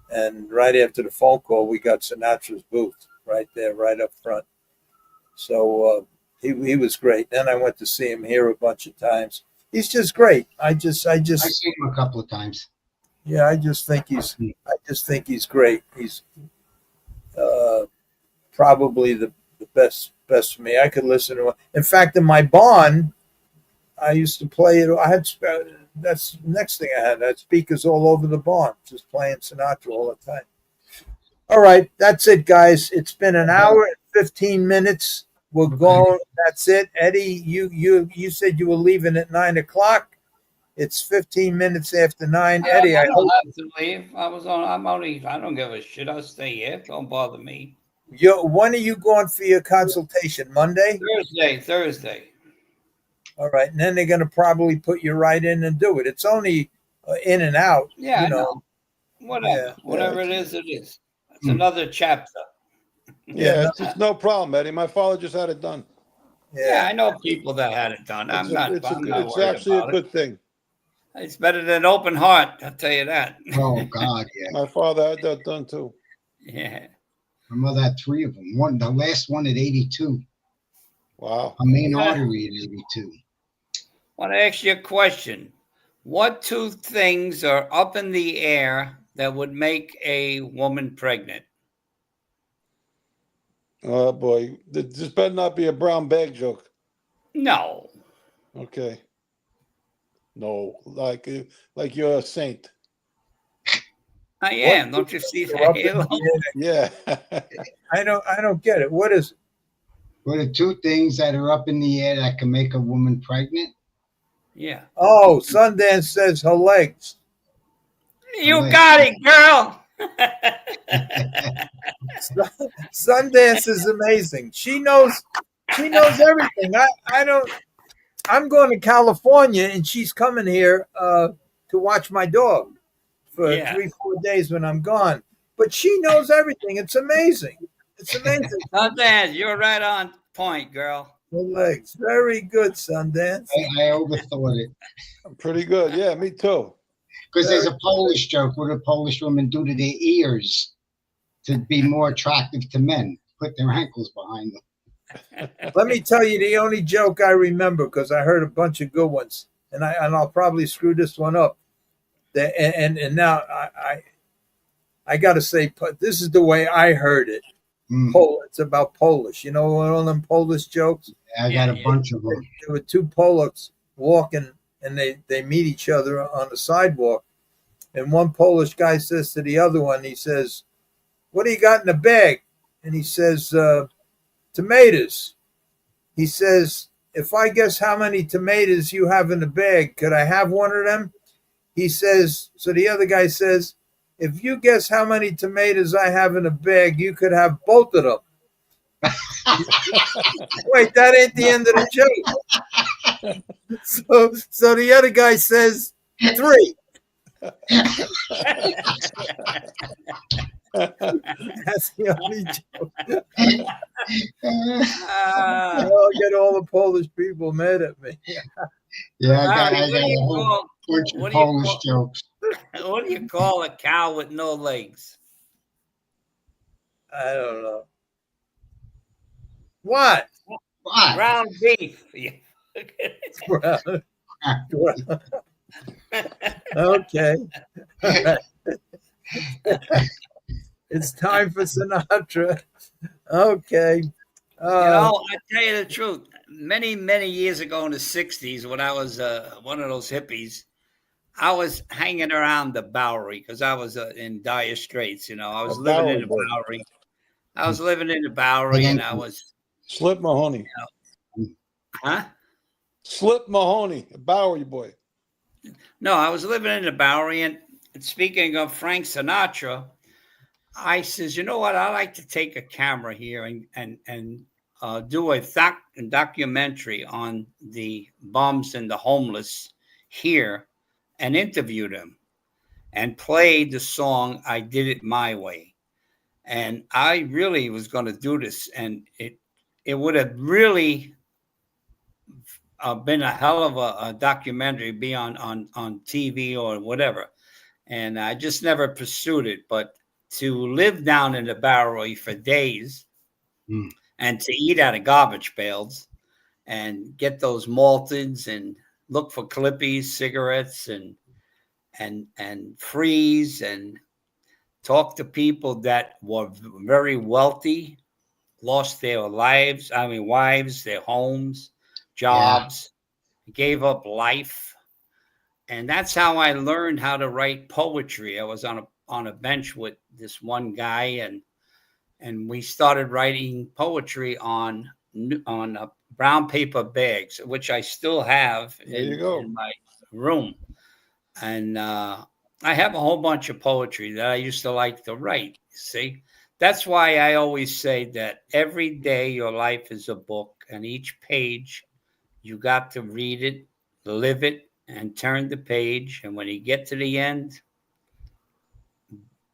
and right after the phone call, we got Sinatra's booth right there, right up front. So he was great. Then I went to see him here a bunch of times. He's just great. I've seen him a couple of times. Yeah, I just think he's great. He's probably the best for me. I could listen to him. In fact, in my barn, I used to play it. That's the next thing I had. I had speakers all over the barn, just playing Sinatra all the time. All right, that's it, guys. It's been an hour and 15 minutes. We're going. That's it, Eddie. You said you were leaving at 9:00. It's 15 minutes after 9. Eddie, I I don't hope have to leave. I don't give a shit. I'll stay here. Don't bother me. when are you going for your consultation? Monday? Thursday. All right, and then they're going to probably put you right in and do it. It's only in and out. Yeah, you I know. know. Whatever. Yeah. Whatever it is, it is. It's another chapter. Yeah, it's no problem, Eddie. My father just had it done. Yeah, I know people that had it done. I'm not It's worried actually a about good thing. It's better than open heart, I'll tell you that. Oh God, yeah. My father had that done too. Yeah. My mother had 3 of them. The last one at 82. Wow. A main Yeah. artery at 82. I want to ask you a question. What 2 things are up in the air that would make a woman pregnant? Oh boy, this better not be a brown bag joke. No. Okay. No, like you're a saint. I am. Don't you see They're up that in halo? Yeah. I don't get it. What is it? What are 2 things that are up in the air that can make a woman pregnant? Yeah. Oh, Sundance says her legs. You got it, girl. Sundance is amazing. She knows everything. I don't. I'm going to California, and she's coming here to watch my dog for 3-4 days when I'm gone. But she knows everything. It's amazing. It's amazing. Sundance, you're right on point, girl. The legs, very good, Sundance. I overthought it. Pretty good. Yeah, me too. Because there's a Polish joke. What do Polish women do to their ears to be more attractive to men? Put their ankles behind them. Let me tell you the only joke I remember, because I heard a bunch of good ones, and I'll probably screw this one up. And now I got to say, this is the way I heard it. It's about Polish. You know, all them Polish jokes. I got a bunch of them. There were 2 Polacks walking, and they meet each other on the sidewalk. And one Polish guy says to the other one, he says, "What do you got in the bag?" And he says, "Tomatoes." He says, "If I guess how many tomatoes you have in the bag, could I have one of them?" He says, so the other guy says, "If you guess how many tomatoes I have in a bag, you could have both of them." Wait, that ain't the end of the joke. So the other guy says 3. That's the only joke. I'll get all the Polish people mad at me. Yeah, I got a whole bunch of Polish jokes. What do you call a cow with no legs? I don't know. What? Ground beef. Okay. It's time for Sinatra. Okay. I tell you the truth. Many years ago in the 60s, when I was one of those hippies, I was hanging around the Bowery because I was in dire straits. I was living in the Bowery. And I was Slip Mahoney. Huh? Slip Mahoney, a Bowery boy. No, I was living in the Bowery, and speaking of Frank Sinatra, I says, you know what? I like to take a camera here and do a documentary on the bums and the homeless here, and interview them, and play the song "I Did It My Way." And I really was going to do this, and it would have really been a hell of a documentary, be on TV or whatever. And I just never pursued it. But to live down in the Bowery for days and to eat out of garbage pails and get those malteds and look for Clippies, cigarettes, and freeze, and talk to people that were very wealthy, lost their wives, their homes, jobs, gave up life. And that's how I learned how to write poetry. I was on a bench with this one guy, and we started writing poetry on brown paper bags, which I still have in my room. And I have a whole bunch of poetry that I used to like to write. See, that's why I always say that every day your life is a book, and each page you got to read it, live it, and turn the page. And when you get to the end,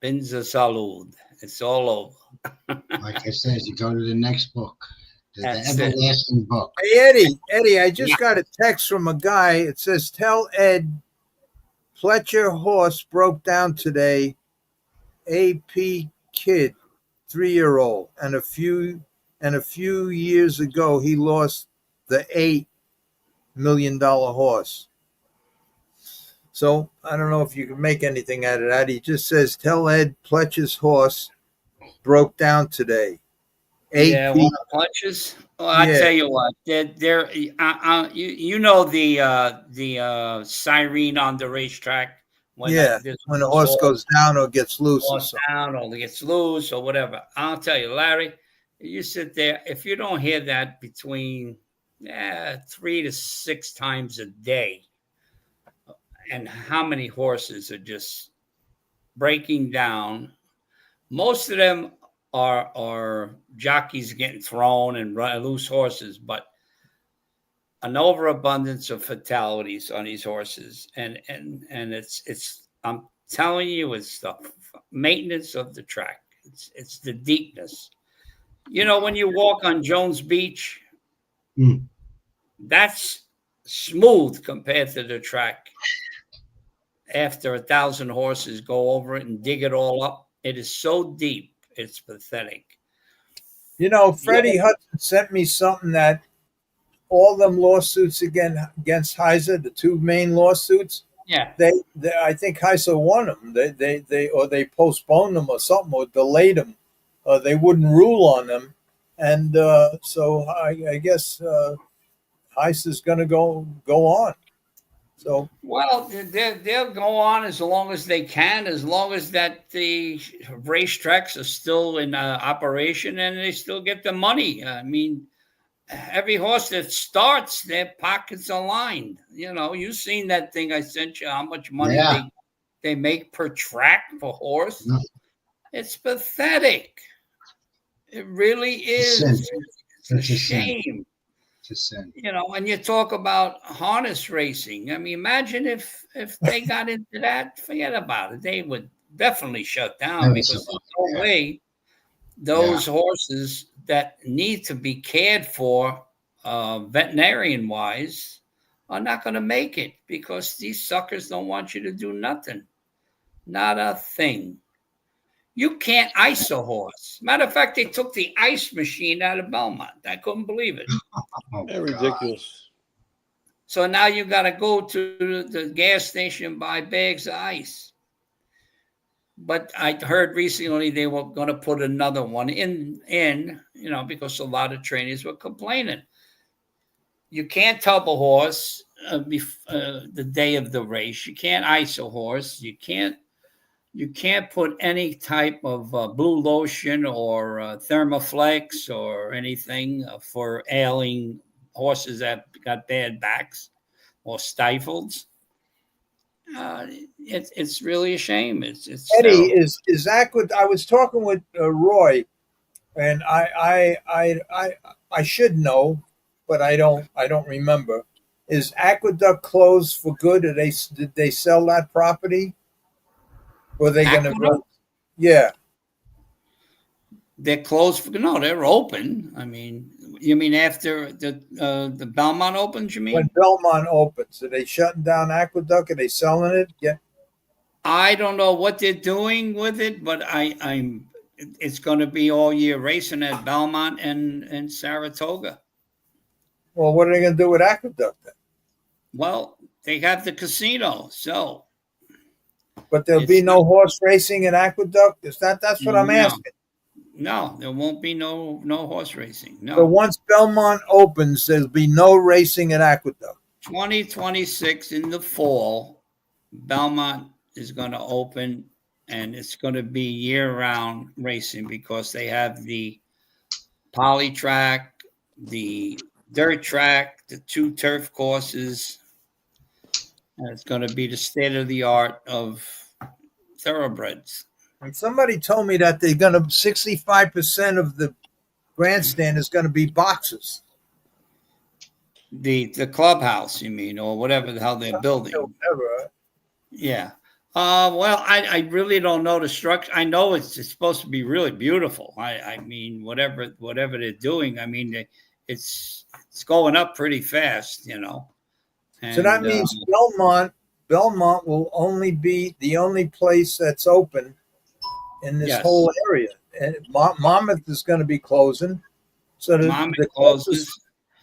Benza salud. It's all over. Like I said, you go to the next book, the That's everlasting book. Hey, Eddie, I just got a text from a guy. It says, tell Ed Fletcher horse broke down today. AP kid, 3-year-old, and a few years ago he lost the $8 million horse. So I don't know if you can make anything out of that. He just says, tell Ed Fletcher's horse broke down today. Yeah, one of Fletcher's. Well, I tell you what, they're you know the siren on the racetrack when when the horse goes down or gets loose, or gets loose or whatever. I'll tell you, Larry, you sit there. If you don't hear that between 3 to 6 times a day, and how many horses are just breaking down, most of them are jockeys getting thrown and loose horses, but an overabundance of fatalities on these horses, and it's I'm telling you, it's the maintenance of the track. It's the deepness. You know, when you walk on Jones Beach, that's smooth compared to the track. After 1,000 horses go over it and dig it all up, it is so deep. It's pathetic. You know, Freddie Hudson sent me something that all them lawsuits against Heiser, the 2 main lawsuits. Yeah, they I think Heiser won them. They postponed them or something, or delayed them. They wouldn't rule on them, and so I guess Heiser's going to go on. So well, they'll go on as long as they can, as long as that the racetracks are still in operation and they still get the money. I mean, every horse that starts, their pockets are lined. You know, you've seen that thing I sent you, how much money they make per track for horse. It's pathetic. It really is. It's a shame. You know, when you talk about harness racing, I mean, imagine if they got into that, forget about it. They would definitely shut down, because there's no way those horses that need to be cared for veterinarian wise are not going to make it, because these suckers don't want you to do nothing. Not a thing. You can't ice a horse. Matter of fact, they took the ice machine out of Belmont. I couldn't believe it. They're ridiculous. So now you got to go to the gas station and buy bags of ice. But I heard recently they were going to put another one in, you know, because a lot of trainers were complaining. You can't tub a horse the day of the race. You can't ice a horse. You can't put any type of blue lotion or Thermoflex or anything for ailing horses that got bad backs or stifled. It's really a shame. It's Eddie is Aqueduct. I was talking with Roy, and I should know, but I don't remember. Is Aqueduct closed for good? Did they sell that property? Or are they going to? Yeah, they're closed. No, they're open. I mean, you mean after the Belmont opens? You mean when Belmont opens? Are they shutting down Aqueduct? Are they selling it? Yeah. I don't know what they're doing with it, but it's going to be all year racing at Belmont and Saratoga. Well, what are they going to do with Aqueduct then? Well, they have the casino, so. But there'll be no horse racing in Aqueduct? That's what I'm asking. No, there won't be no horse racing. No. So once Belmont opens, there'll be no racing at Aqueduct. 2026 in the fall, Belmont is going to open, and it's going to be year-round racing because they have the poly track, the dirt track, the 2 turf courses. And it's going to be the state of the art of thoroughbreds. And somebody told me that they're going to 65% of the grandstand is going to be boxes. The clubhouse, you mean, or whatever the hell they're building. Whatever. Yeah. Well, I really don't know the structure. I know it's supposed to be really beautiful. I mean, whatever they're doing, I mean, it's going up pretty fast, you know. And, so that means Belmont will only be the only place that's open in this whole area. And Monmouth is going to be closing. So Monmouth closes.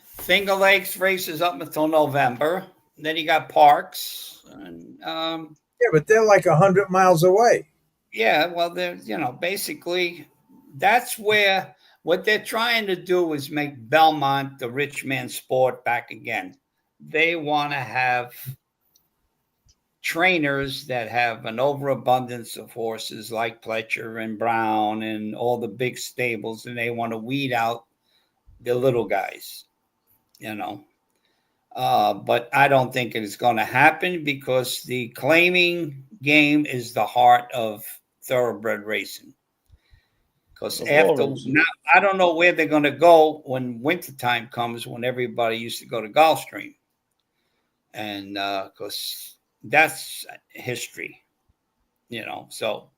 Finger Lakes races up until November. Then you got Parks. And, yeah, but they're like 100 miles away. Yeah, well, they're, basically that's where what they're trying to do is make Belmont the rich man sport back again. They want to have trainers that have an overabundance of horses like Pletcher and Brown and all the big stables, and they want to weed out the little guys, But I don't think it is going to happen because the claiming game is the heart of thoroughbred racing. Because now, I don't know where they're going to go when wintertime comes, when everybody used to go to Gulfstream. And because that's history, So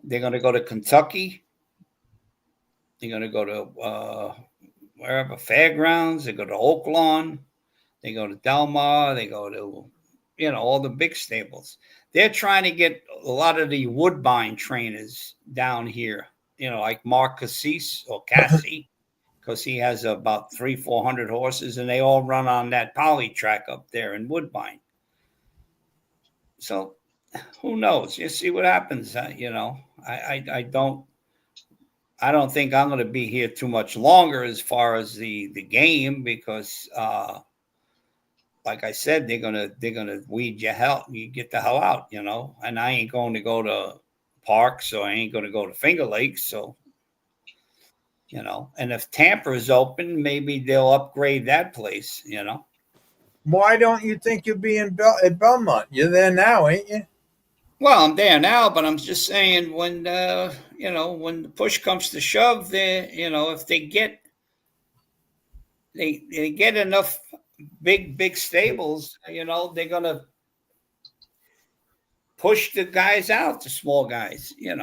they're going to go to Kentucky. They're going to go to wherever, Fairgrounds. They go to Oaklawn. They go to Del Mar. They go to, all the big stables. They're trying to get a lot of the Woodbine trainers down here, like Mark Cassis or Cassie, because he has about 300-400 horses, and they all run on that poly track up there in Woodbine. So who knows? You see what happens. I don't think I'm going to be here too much longer as far as the game, because like I said, they're gonna weed you get the hell out, and I ain't going to go to Parks, so I ain't going to go to Finger Lakes, so and if Tampa is open, maybe they'll upgrade that place, Why don't you think you'll be at Belmont? You're there now, ain't you? Well, I'm there now, but I'm just saying when when the push comes to shove, if they get enough big stables, they're gonna push the guys out, the small guys, Yeah,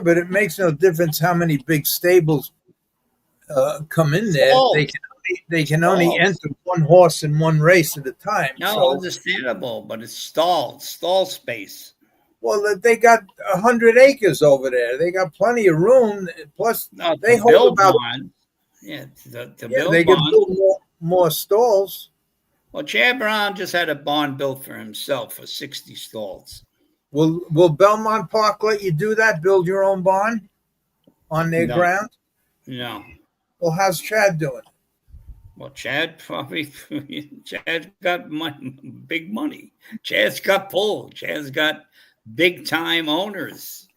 but it makes no difference how many big stables come in there. They can only enter one horse in one race at a time. No, so. Understandable, but it's stall space. Well, they got 100 acres over there. They got plenty of room. Plus, they hold about. They can build more stalls. Well, Chad Brown just had a barn built for himself for 60 stalls. Will Belmont Park let you do that? Build your own barn on their ground? No. Well, how's Chad doing? Well, Chad's got big money. Chad's got pull. Chad's got big time owners.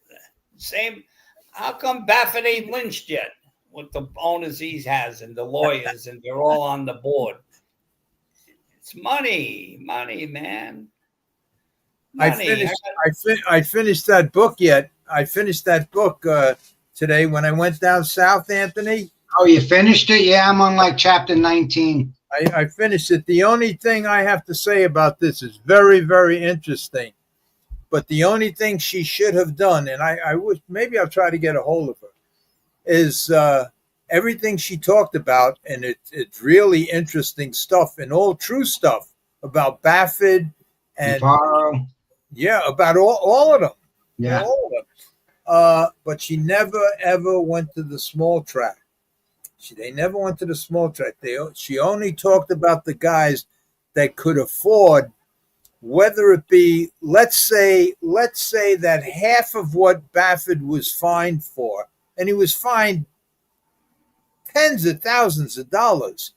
Same. How come Baffert ain't lynched yet with the owners he has and the lawyers, and they're all on the board? It's money, man. Money. I finished that book yet. I finished that book today when I went down south, Anthony. Oh, you finished it? Yeah, I'm on like chapter 19. I finished it. The only thing I have to say about this is very, very interesting. But the only thing she should have done, and I wish maybe I'll try to get a hold of her, is everything she talked about, and it's really interesting stuff and all true stuff about Baffert and DeLauro. Yeah, about all of them. Yeah. All of them. But she never, ever went to the small track. They never went to the small track. She only talked about the guys that could afford, whether it be, let's say that half of what Baffert was fined for, and he was fined tens of thousands of dollars.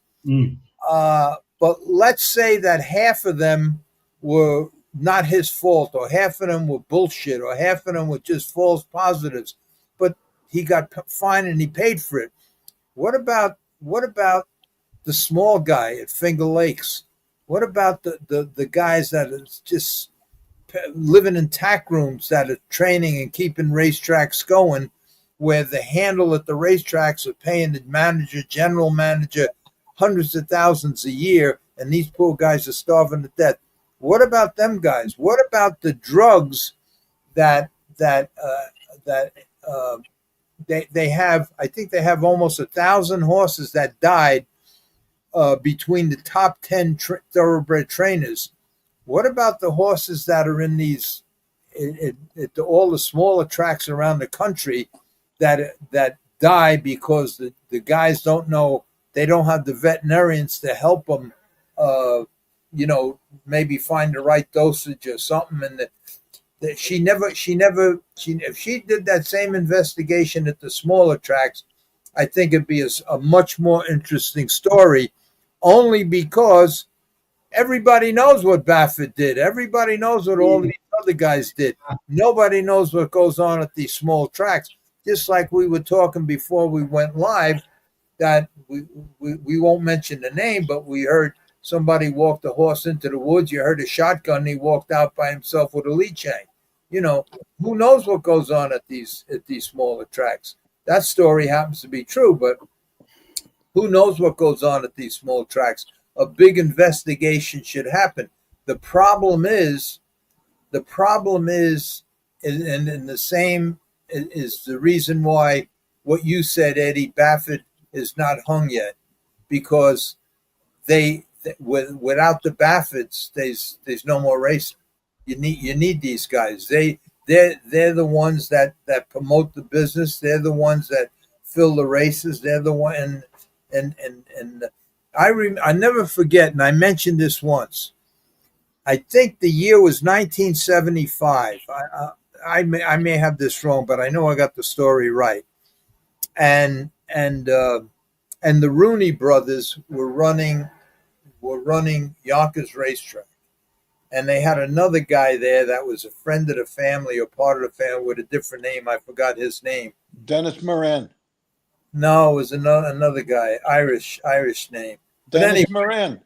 But let's say that half of them were not his fault, or half of them were bullshit, or half of them were just false positives. But he got fined and he paid for it. What about the small guy at Finger Lakes? What about the guys that are just living in tack rooms that are training and keeping racetracks going, where the handle at the racetracks are paying the manager, general manager, hundreds of thousands a year, and these poor guys are starving to death? What about them guys? What about the drugs that they have? I think they have almost 1,000 horses that died between the top 10 thoroughbred trainers. What about the horses that are in these all the smaller tracks around the country that die because the guys don't know, they don't have the veterinarians to help them, maybe find the right dosage or something, and if she did that same investigation at the smaller tracks, I think it'd be a much more interesting story, only because everybody knows what Baffert did. Everybody knows what all these other guys did. Nobody knows what goes on at these small tracks. Just like we were talking before we went live, that we won't mention the name, but we heard somebody walked a horse into the woods. You heard a shotgun. And he walked out by himself with a lead chain. Who knows what goes on at these smaller tracks? That story happens to be true, but who knows what goes on at these small tracks? A big investigation should happen. The problem is, and the same is the reason why what you said, Eddie, Baffert is not hung yet, because without the Bafferts, there's no more racing. You need these guys. They're the ones that promote the business. They're the ones that fill the races. They're the one and I never forget, and I mentioned this once. I think the year was 1975. I may have this wrong, but I know I got the story right. And the Rooney brothers were running Yonkers Racetrack, and they had another guy there that was a friend of the family or part of the family with a different name. I forgot his name. Dennis Moran. No, it was another guy, Irish name. Dennis Moran.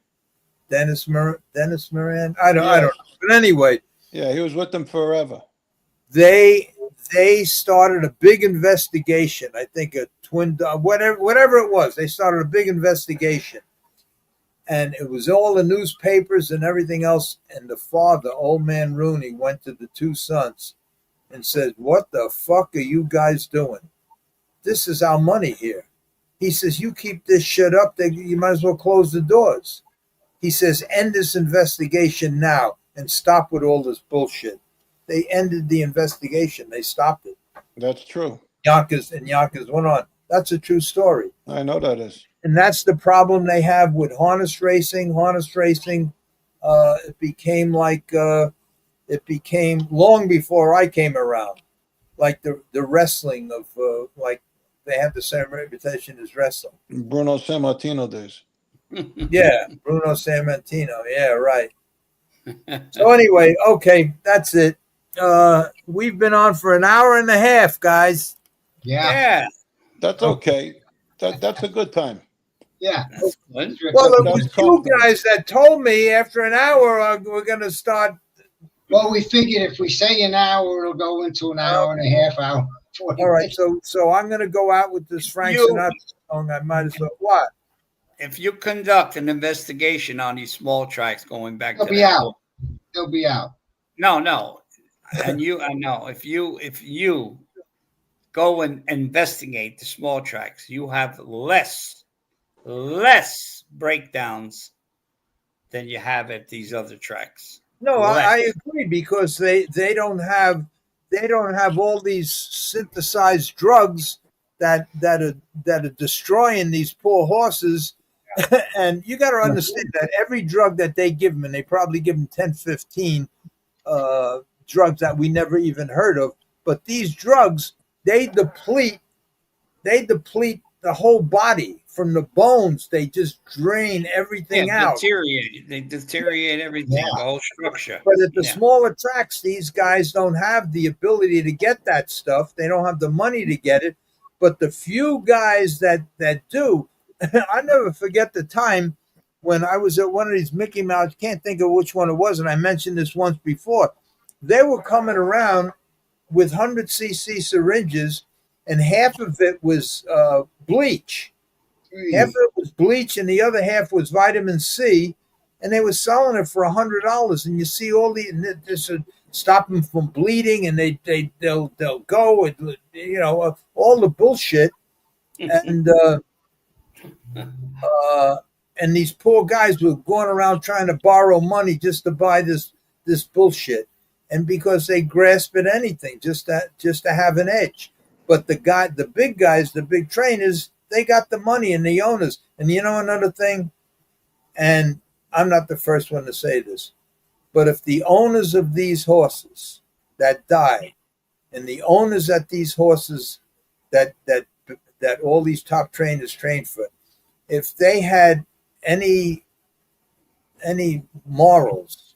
Dennis Moran. I don't know. But anyway, yeah, he was with them forever. They started a big investigation. I think a twin dog, whatever it was. They started a big investigation, and it was all the newspapers and everything else. And the father, old man Rooney, went to the two sons and said, "What the fuck are you guys doing? This is our money here." He says, "You keep this shit up, you might as well close the doors." He says, "End this investigation now and stop with all this bullshit." They ended the investigation. They stopped it. That's true. Yonkers went on. That's a true story. I know that is. And that's the problem they have with harness racing. Harness racing, it became long before I came around, like the wrestling of like they have the same reputation as wrestling. Bruno Sammartino days. Yeah, Bruno Sammartino. Yeah, right. So anyway, okay, that's it. We've been on for an hour and a half, guys. Yeah. That's okay. That's a good time. Yeah. Well, it was you guys that told me after an hour we're going to start. Well, we figured if we say an hour, it'll go into an hour and a half hour. All right, so I'm going to go out with this Frank Sinatra song. I might as well. What? If you conduct an investigation on these small tracks, going back They'll to be out. They'll be out. No. And if you go and investigate the small tracks, you have less breakdowns than you have at these other tracks. No, I agree, because they don't have all these synthesized drugs that are destroying these poor horses. And you got to understand that every drug that they give them, and they probably give them 10, 15 drugs that we never even heard of. But these drugs, they deplete the whole body from the bones, they just drain everything out. Deteriorate. They deteriorate everything, the whole structure. But at the smaller tracks, these guys don't have the ability to get that stuff. They don't have the money to get it. But the few guys that do, I never forget the time when I was at one of these Mickey Mouse, can't think of which one it was, and I mentioned this once before. They were coming around with 100cc syringes, and half of it was bleach. Half of it was bleach, and the other half was vitamin C, and they were selling it for $100. And you see all this stop them from bleeding, and they'll go and all the bullshit, and these poor guys were going around trying to borrow money just to buy this bullshit, and because they grasp at anything just to have an edge. But the big guys, the big trainers, they got the money and the owners. And you know another thing, and I'm not the first one to say this, but if the owners of these horses that die, and the owners at these horses that all these top trainers train for, if they had any morals,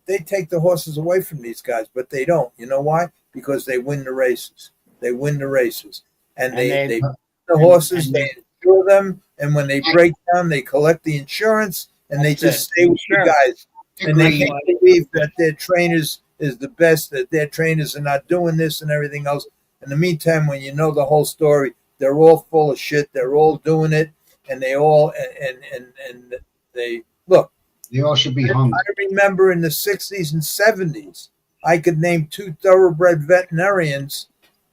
they take the horses away from these guys, but they don't. You know why? Because they win the races. They win the races, and they the horses. They insure them, and when they break down, they collect the insurance, and they just stay with you guys. And they can't believe that their trainers is the best. That their trainers are not doing this and everything else. In the meantime, when you know the whole story, they're all full of shit. They're all doing it, and they all and they look. They all should be hung. I remember in the 60s and 70s, I could name 2 thoroughbred veterinarians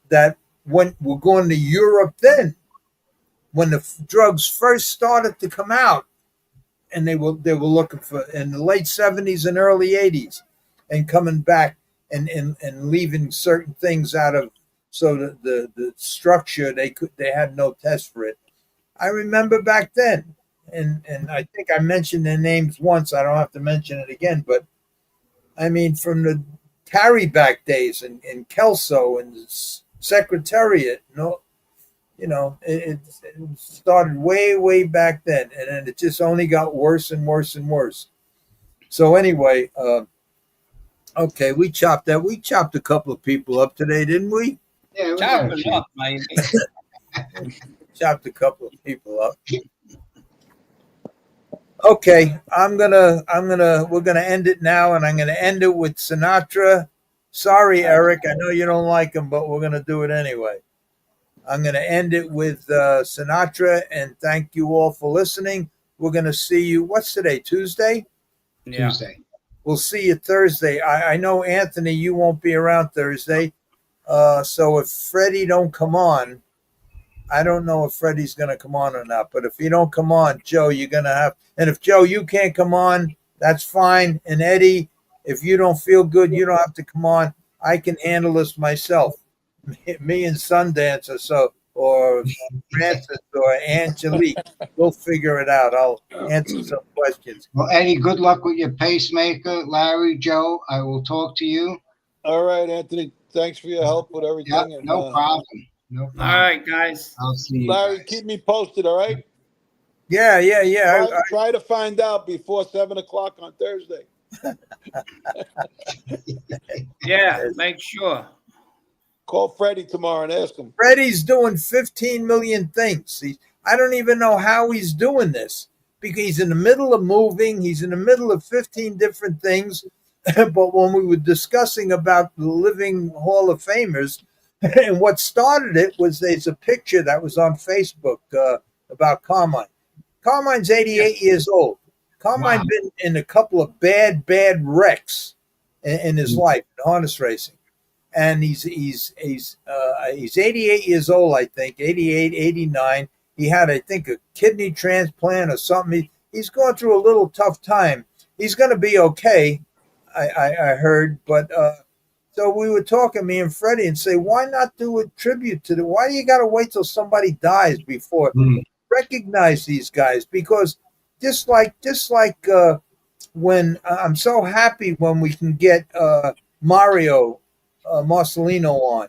that were going to Europe then, when the drugs first started to come out, and they were looking for in the late 70s and early 80s, and coming back and leaving certain things out of, so the structure they had no test for it. I remember back then. And I think I mentioned their names once. I don't have to mention it again. But, I mean, from the carryback days and Kelso and the Secretariat, it started way, way back then. And then it just only got worse and worse and worse. So anyway, okay, we chopped that. We chopped a couple of people up today, didn't we? Yeah, Chop it up, man. Chopped a couple of people up. Okay, we're gonna end it now, and I'm gonna end it with Sinatra. Sorry, Eric, I know you don't like him, but we're gonna do it anyway. I'm gonna end it with Sinatra, and thank you all for listening. We're gonna see you. What's today? Tuesday? Yeah. Tuesday. We'll see you Thursday. I know, Anthony, you won't be around Thursday, so if Freddie don't come on, I don't know if Freddie's going to come on or not, but if you don't come on, Joe, you're going to have, and if Joe, you can't come on, that's fine. And Eddie, if you don't feel good, you don't have to come on. I can handle this myself. Me and Sundance or Francis or Angelique, we'll figure it out. I'll answer some questions. Well, Eddie, good luck with your pacemaker. Larry, Joe, I will talk to you. All right, Anthony. Thanks for your help with everything. Yep, and, no problem. No problem. All right, guys. I'll see you. Larry, guys. keep me posted, all right? Yeah. Try to find out before 7 o'clock on Thursday. Yeah, make sure. Call Freddie tomorrow and ask him. Freddie's doing 15 million things. I don't even know how he's doing this, because he's in the middle of moving. He's in the middle of 15 different things. But when we were discussing about the living Hall of Famers, and what started it was there's a picture that was on Facebook about Carmine. Carmine's 88 years old. Carmine's been in a couple of bad wrecks in his life, in harness racing. And he's 88 years old, I think, 88, 89. He had, I think, a kidney transplant or something. He's going through a little tough time. He's going to be okay, I heard, but so we were talking, me and Freddie, and say, why not do a tribute to why do you got to wait till somebody dies before recognize these guys? Because just like when I'm so happy when we can get Mario Marcellino on,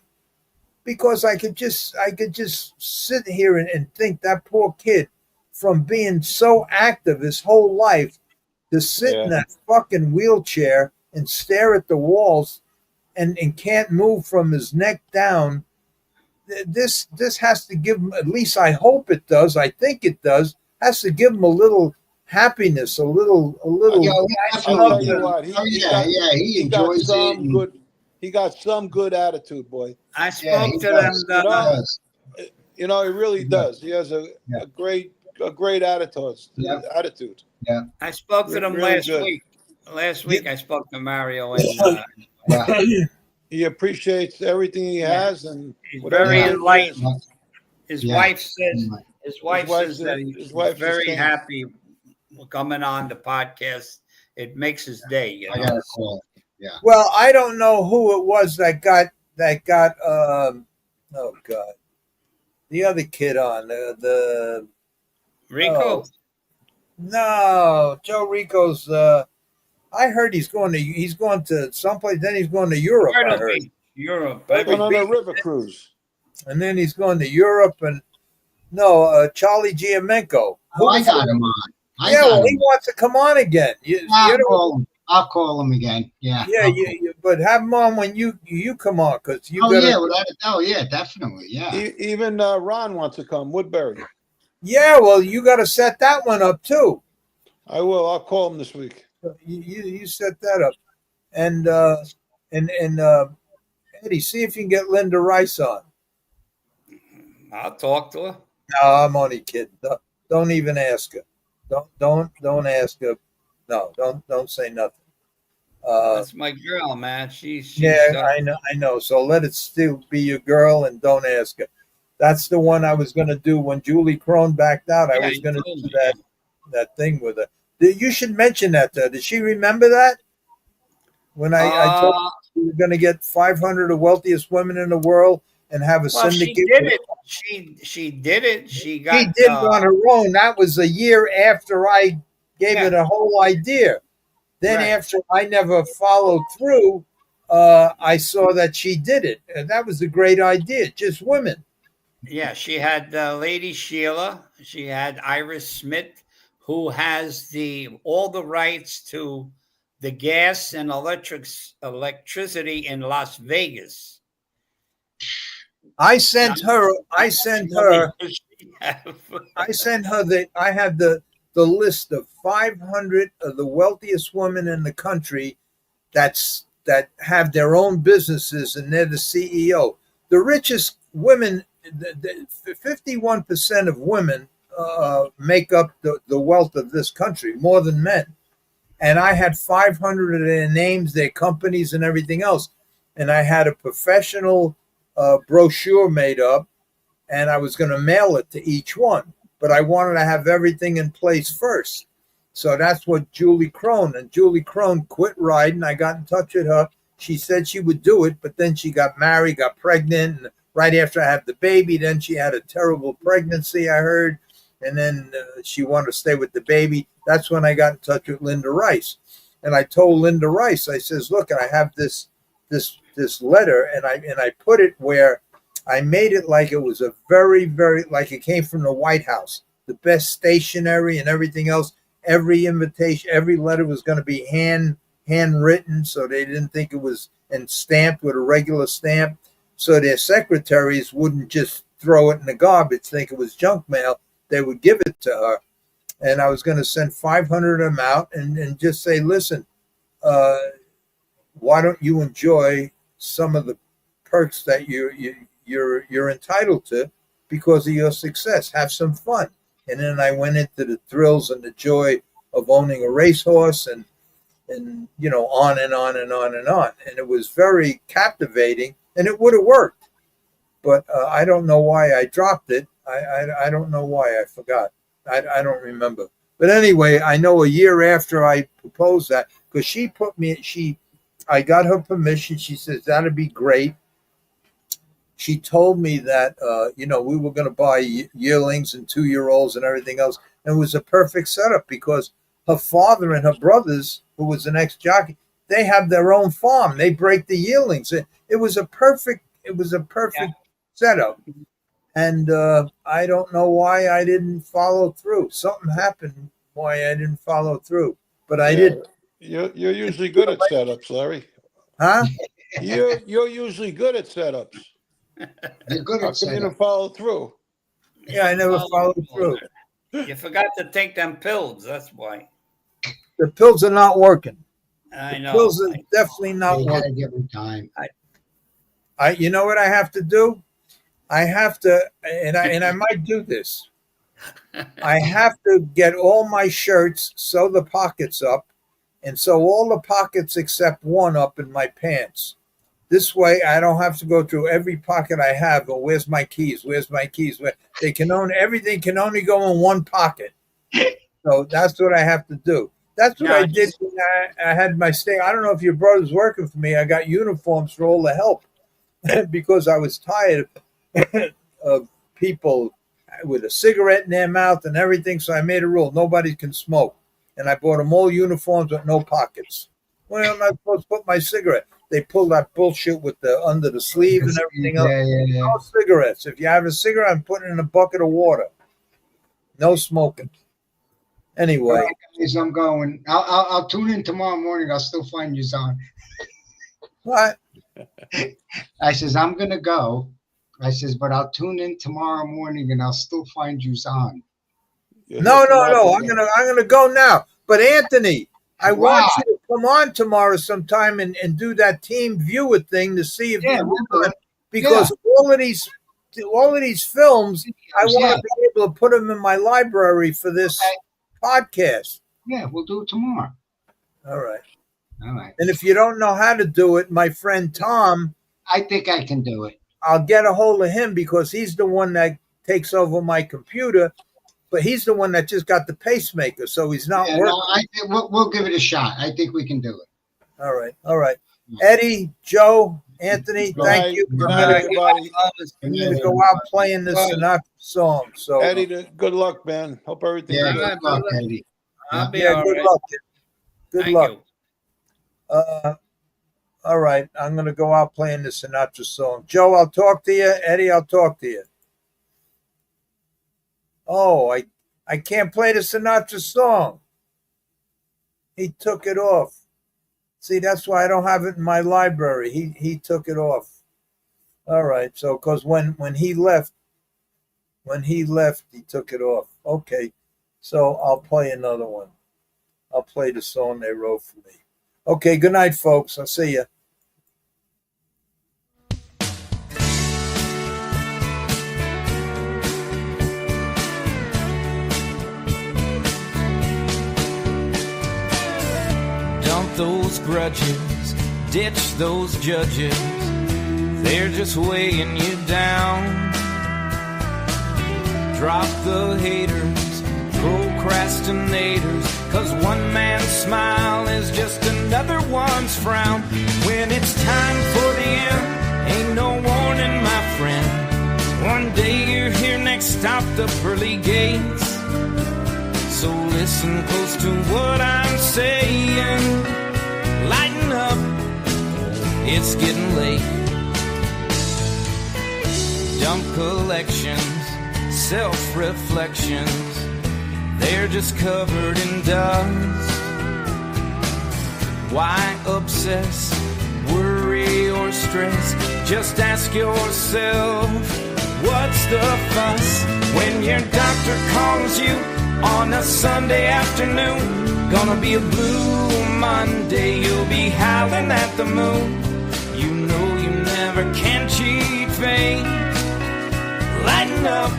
because I could just sit here and think that poor kid from being so active his whole life to sit in that fucking wheelchair and stare at the walls and can't move from his neck down. This has to give him, at least I hope it does, I think it does, has to give him a little happiness, a little. Yeah, I'll tell you definitely. what, He enjoys it. He got some good attitude, boy. I spoke to them. You know, he really does. He has a great attitude. Attitude. Yeah. I spoke to them Really last good. week. Last week I spoke to Mario, and he appreciates everything he has, and he's very enlightened. His wife says that he's very happy coming on the podcast. It makes his day. You know? I got a call. Yeah. Well, I don't know who it was that got oh God, the other kid on the Rico. No, Joe Rico's. I heard he's going to someplace. Then he's going to Europe. I heard. Europe. They're going on a river cruise. And then he's going to Europe. And Charlie Giamenco. I got him on. He wants to come on again. I'll call him again. Yeah. Yeah, but have him on when you come on, because you. Definitely. Yeah. Even Ron wants to come. Woodbury. Yeah, well, you got to set that one up too. I will. I'll call him this week. You set that up, and Eddie, see if you can get Linda Rice on. I'll talk to her. No, I'm only kidding. Don't even ask her. Don't ask her. No, don't say nothing. That's my girl, man. She's I know. So let it still be your girl, and don't ask her. That's the one I was going to do when Julie Crone backed out. I was going to do that thing with her. You should mention that to her. Did she remember that? When I told her we were going to get 500 of the wealthiest women in the world and have a syndicate. She did it. She did it. She did it on her own. That was a year after I gave her the whole idea. Then after I never followed through, I saw that she did it. And that was a great idea. Just women. Yeah, she had Lady Sheila. She had Iris Smith, who has all the rights to the gas and electricity in Las Vegas. I sent her I have the list of 500 of the wealthiest women in the country that have their own businesses, and they're the CEO. The richest women, 51% of women make up the wealth of this country, more than men. And I had 500 of their names, their companies, and everything else. And I had a professional brochure made up, and I was going to mail it to each one. But I wanted to have everything in place first. So that's what Julie Crone. And Julie Crone quit riding. I got in touch with her. She said she would do it, but then she got married, got pregnant, and right after I had the baby, then she had a terrible pregnancy, I heard. And then she wanted to stay with the baby. That's when I got in touch with Linda Rice. And I told Linda Rice, I says, look, I have this letter, and I put it where I made it like it was a very, very, like it came from the White House, the best stationery and everything else. Every invitation, every letter was going to be handwritten, so they didn't think it was, and stamped with a regular stamp, so their secretaries wouldn't just throw it in the garbage, think it was junk mail. They would give it to her. And I was going to send 500 of them out and just say, listen, why don't you enjoy some of the perks that you're entitled to because of your success? Have some fun. And then I went into the thrills and the joy of owning a racehorse and on and on and on and on. And it was very captivating, and it would have worked. But I don't know why I dropped it. I don't know why I forgot. I don't remember. But anyway, I know a year after I proposed that, because I got her permission. She says, that'd be great. She told me that, we were going to buy yearlings and 2-year-olds and everything else. And it was a perfect setup because her father and her brothers, who was an ex-jockey, they have their own farm. They break the yearlings. It was a perfect setup. and I don't know why I didn't follow through. Something happened why I didn't follow through, but I did. You're usually good at setups, Larry. Huh? You're usually good at setups. You're good How at come you setup. didn't follow through? Yeah, I never followed through. You forgot to take them pills. That's why. The pills are not working. I know. Pills are definitely not You gotta working. give him time. You know what I have to do? I have to, and I might do this. I have to get all my shirts, sew the pockets up, and sew all the pockets except one up in my pants. This way, I don't have to go through every pocket I have. Or where's my keys? Where's my keys? Everything can only go in one pocket. So that's what I have to do. That's what I did when I had my stay. I don't know if your brother's working for me. I got uniforms for all the help because I was tired of people with a cigarette in their mouth and everything. So I made a rule: nobody can smoke. And I bought them all uniforms with no pockets. Where am I supposed to put my cigarette? They pulled that bullshit with the under the sleeve and everything else. Yeah. No cigarettes. If you have a cigarette, I'm putting it in a bucket of water. No smoking. Anyway, All right, guys, I'm going. I'll tune in tomorrow morning. I'll still find you on. what? I says I'm gonna go. I says, but I'll tune in tomorrow morning and I'll still find you on. No. I'm gonna go now. But Anthony, I want you to come on tomorrow sometime and do that team viewer thing to see if you're good. Because all of these films, I want to be able to put them in my library for this podcast. Yeah, we'll do it tomorrow. All right. All right. And if you don't know how to do it, my friend Tom, I think I can do it. I'll get a hold of him because he's the one that takes over my computer. But he's the one that just got the pacemaker, so he's not working. No, I think we'll give it a shot. I think we can do it. All right. Eddie, Joe, Anthony, thank you. Good night, everybody. I'm going to go out playing this Sinatra song. So, Eddie, good luck, man. Hope everything Yeah, goes good luck, Eddie. I'll be all good right. luck. Good Thank luck. you. All right, I'm going to go out playing the Sinatra song. Joe, I'll talk to you. Eddie, I'll talk to you. Oh, I can't play the Sinatra song. He took it off. See, that's why I don't have it in my library. He took it off. All right, so because when he left, he took it off. Okay, so I'll play another one. I'll play the song they wrote for me. Okay, good night, folks. I'll see you. Dump those grudges, ditch those judges. They're just weighing you down. Drop the haters, procrastinators, 'cause one man's smile is just another one's frown. When it's time for the end, ain't no warning, my friend. One day you're here, next stop the pearly gates. So listen close to what I'm saying. Lighten up, it's getting late. Dump collections, self-reflections, they're just covered in dust. Why obsess, worry or stress? Just ask yourself, what's the fuss? When your doctor calls you on a Sunday afternoon, gonna be a blue Monday, you'll be howling at the moon. You know you never can cheat fate. Lighten up,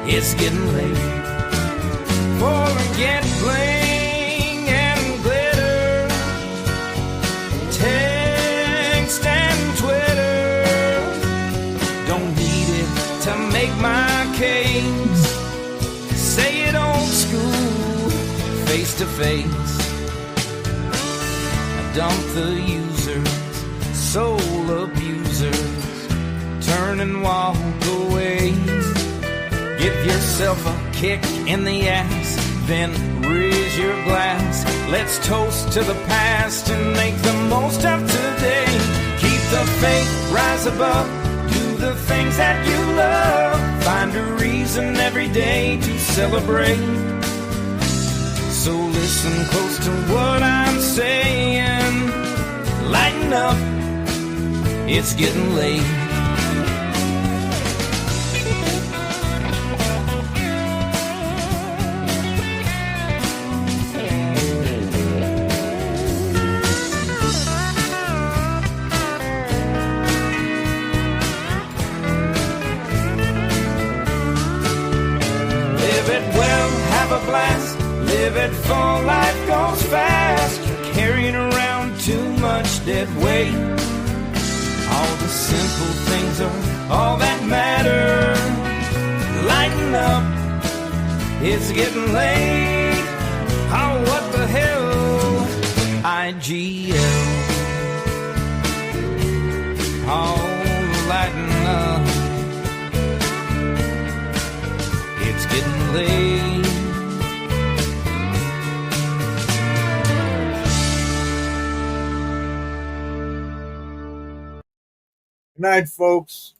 it's getting late. Forget bling and glitter, text and Twitter. Don't need it to make my case. Say it old school, face to face. Dump the users, soul abusers, turn and walk away. Give yourself a kick in the ass, then raise your glass. Let's toast to the past and make the most of today. Keep the faith, rise above, do Do the things that you love. Find a reason every day to celebrate. So listen close to what I'm saying. Lighten up, it's getting late. Live it well, have a blast. Live it full, life goes fast. You're carrying around too much dead weight. All the simple things are all that matter. Lighten up, it's getting late. Oh, what the hell? IGL. Oh, lighten up. It's getting late. Good night, folks.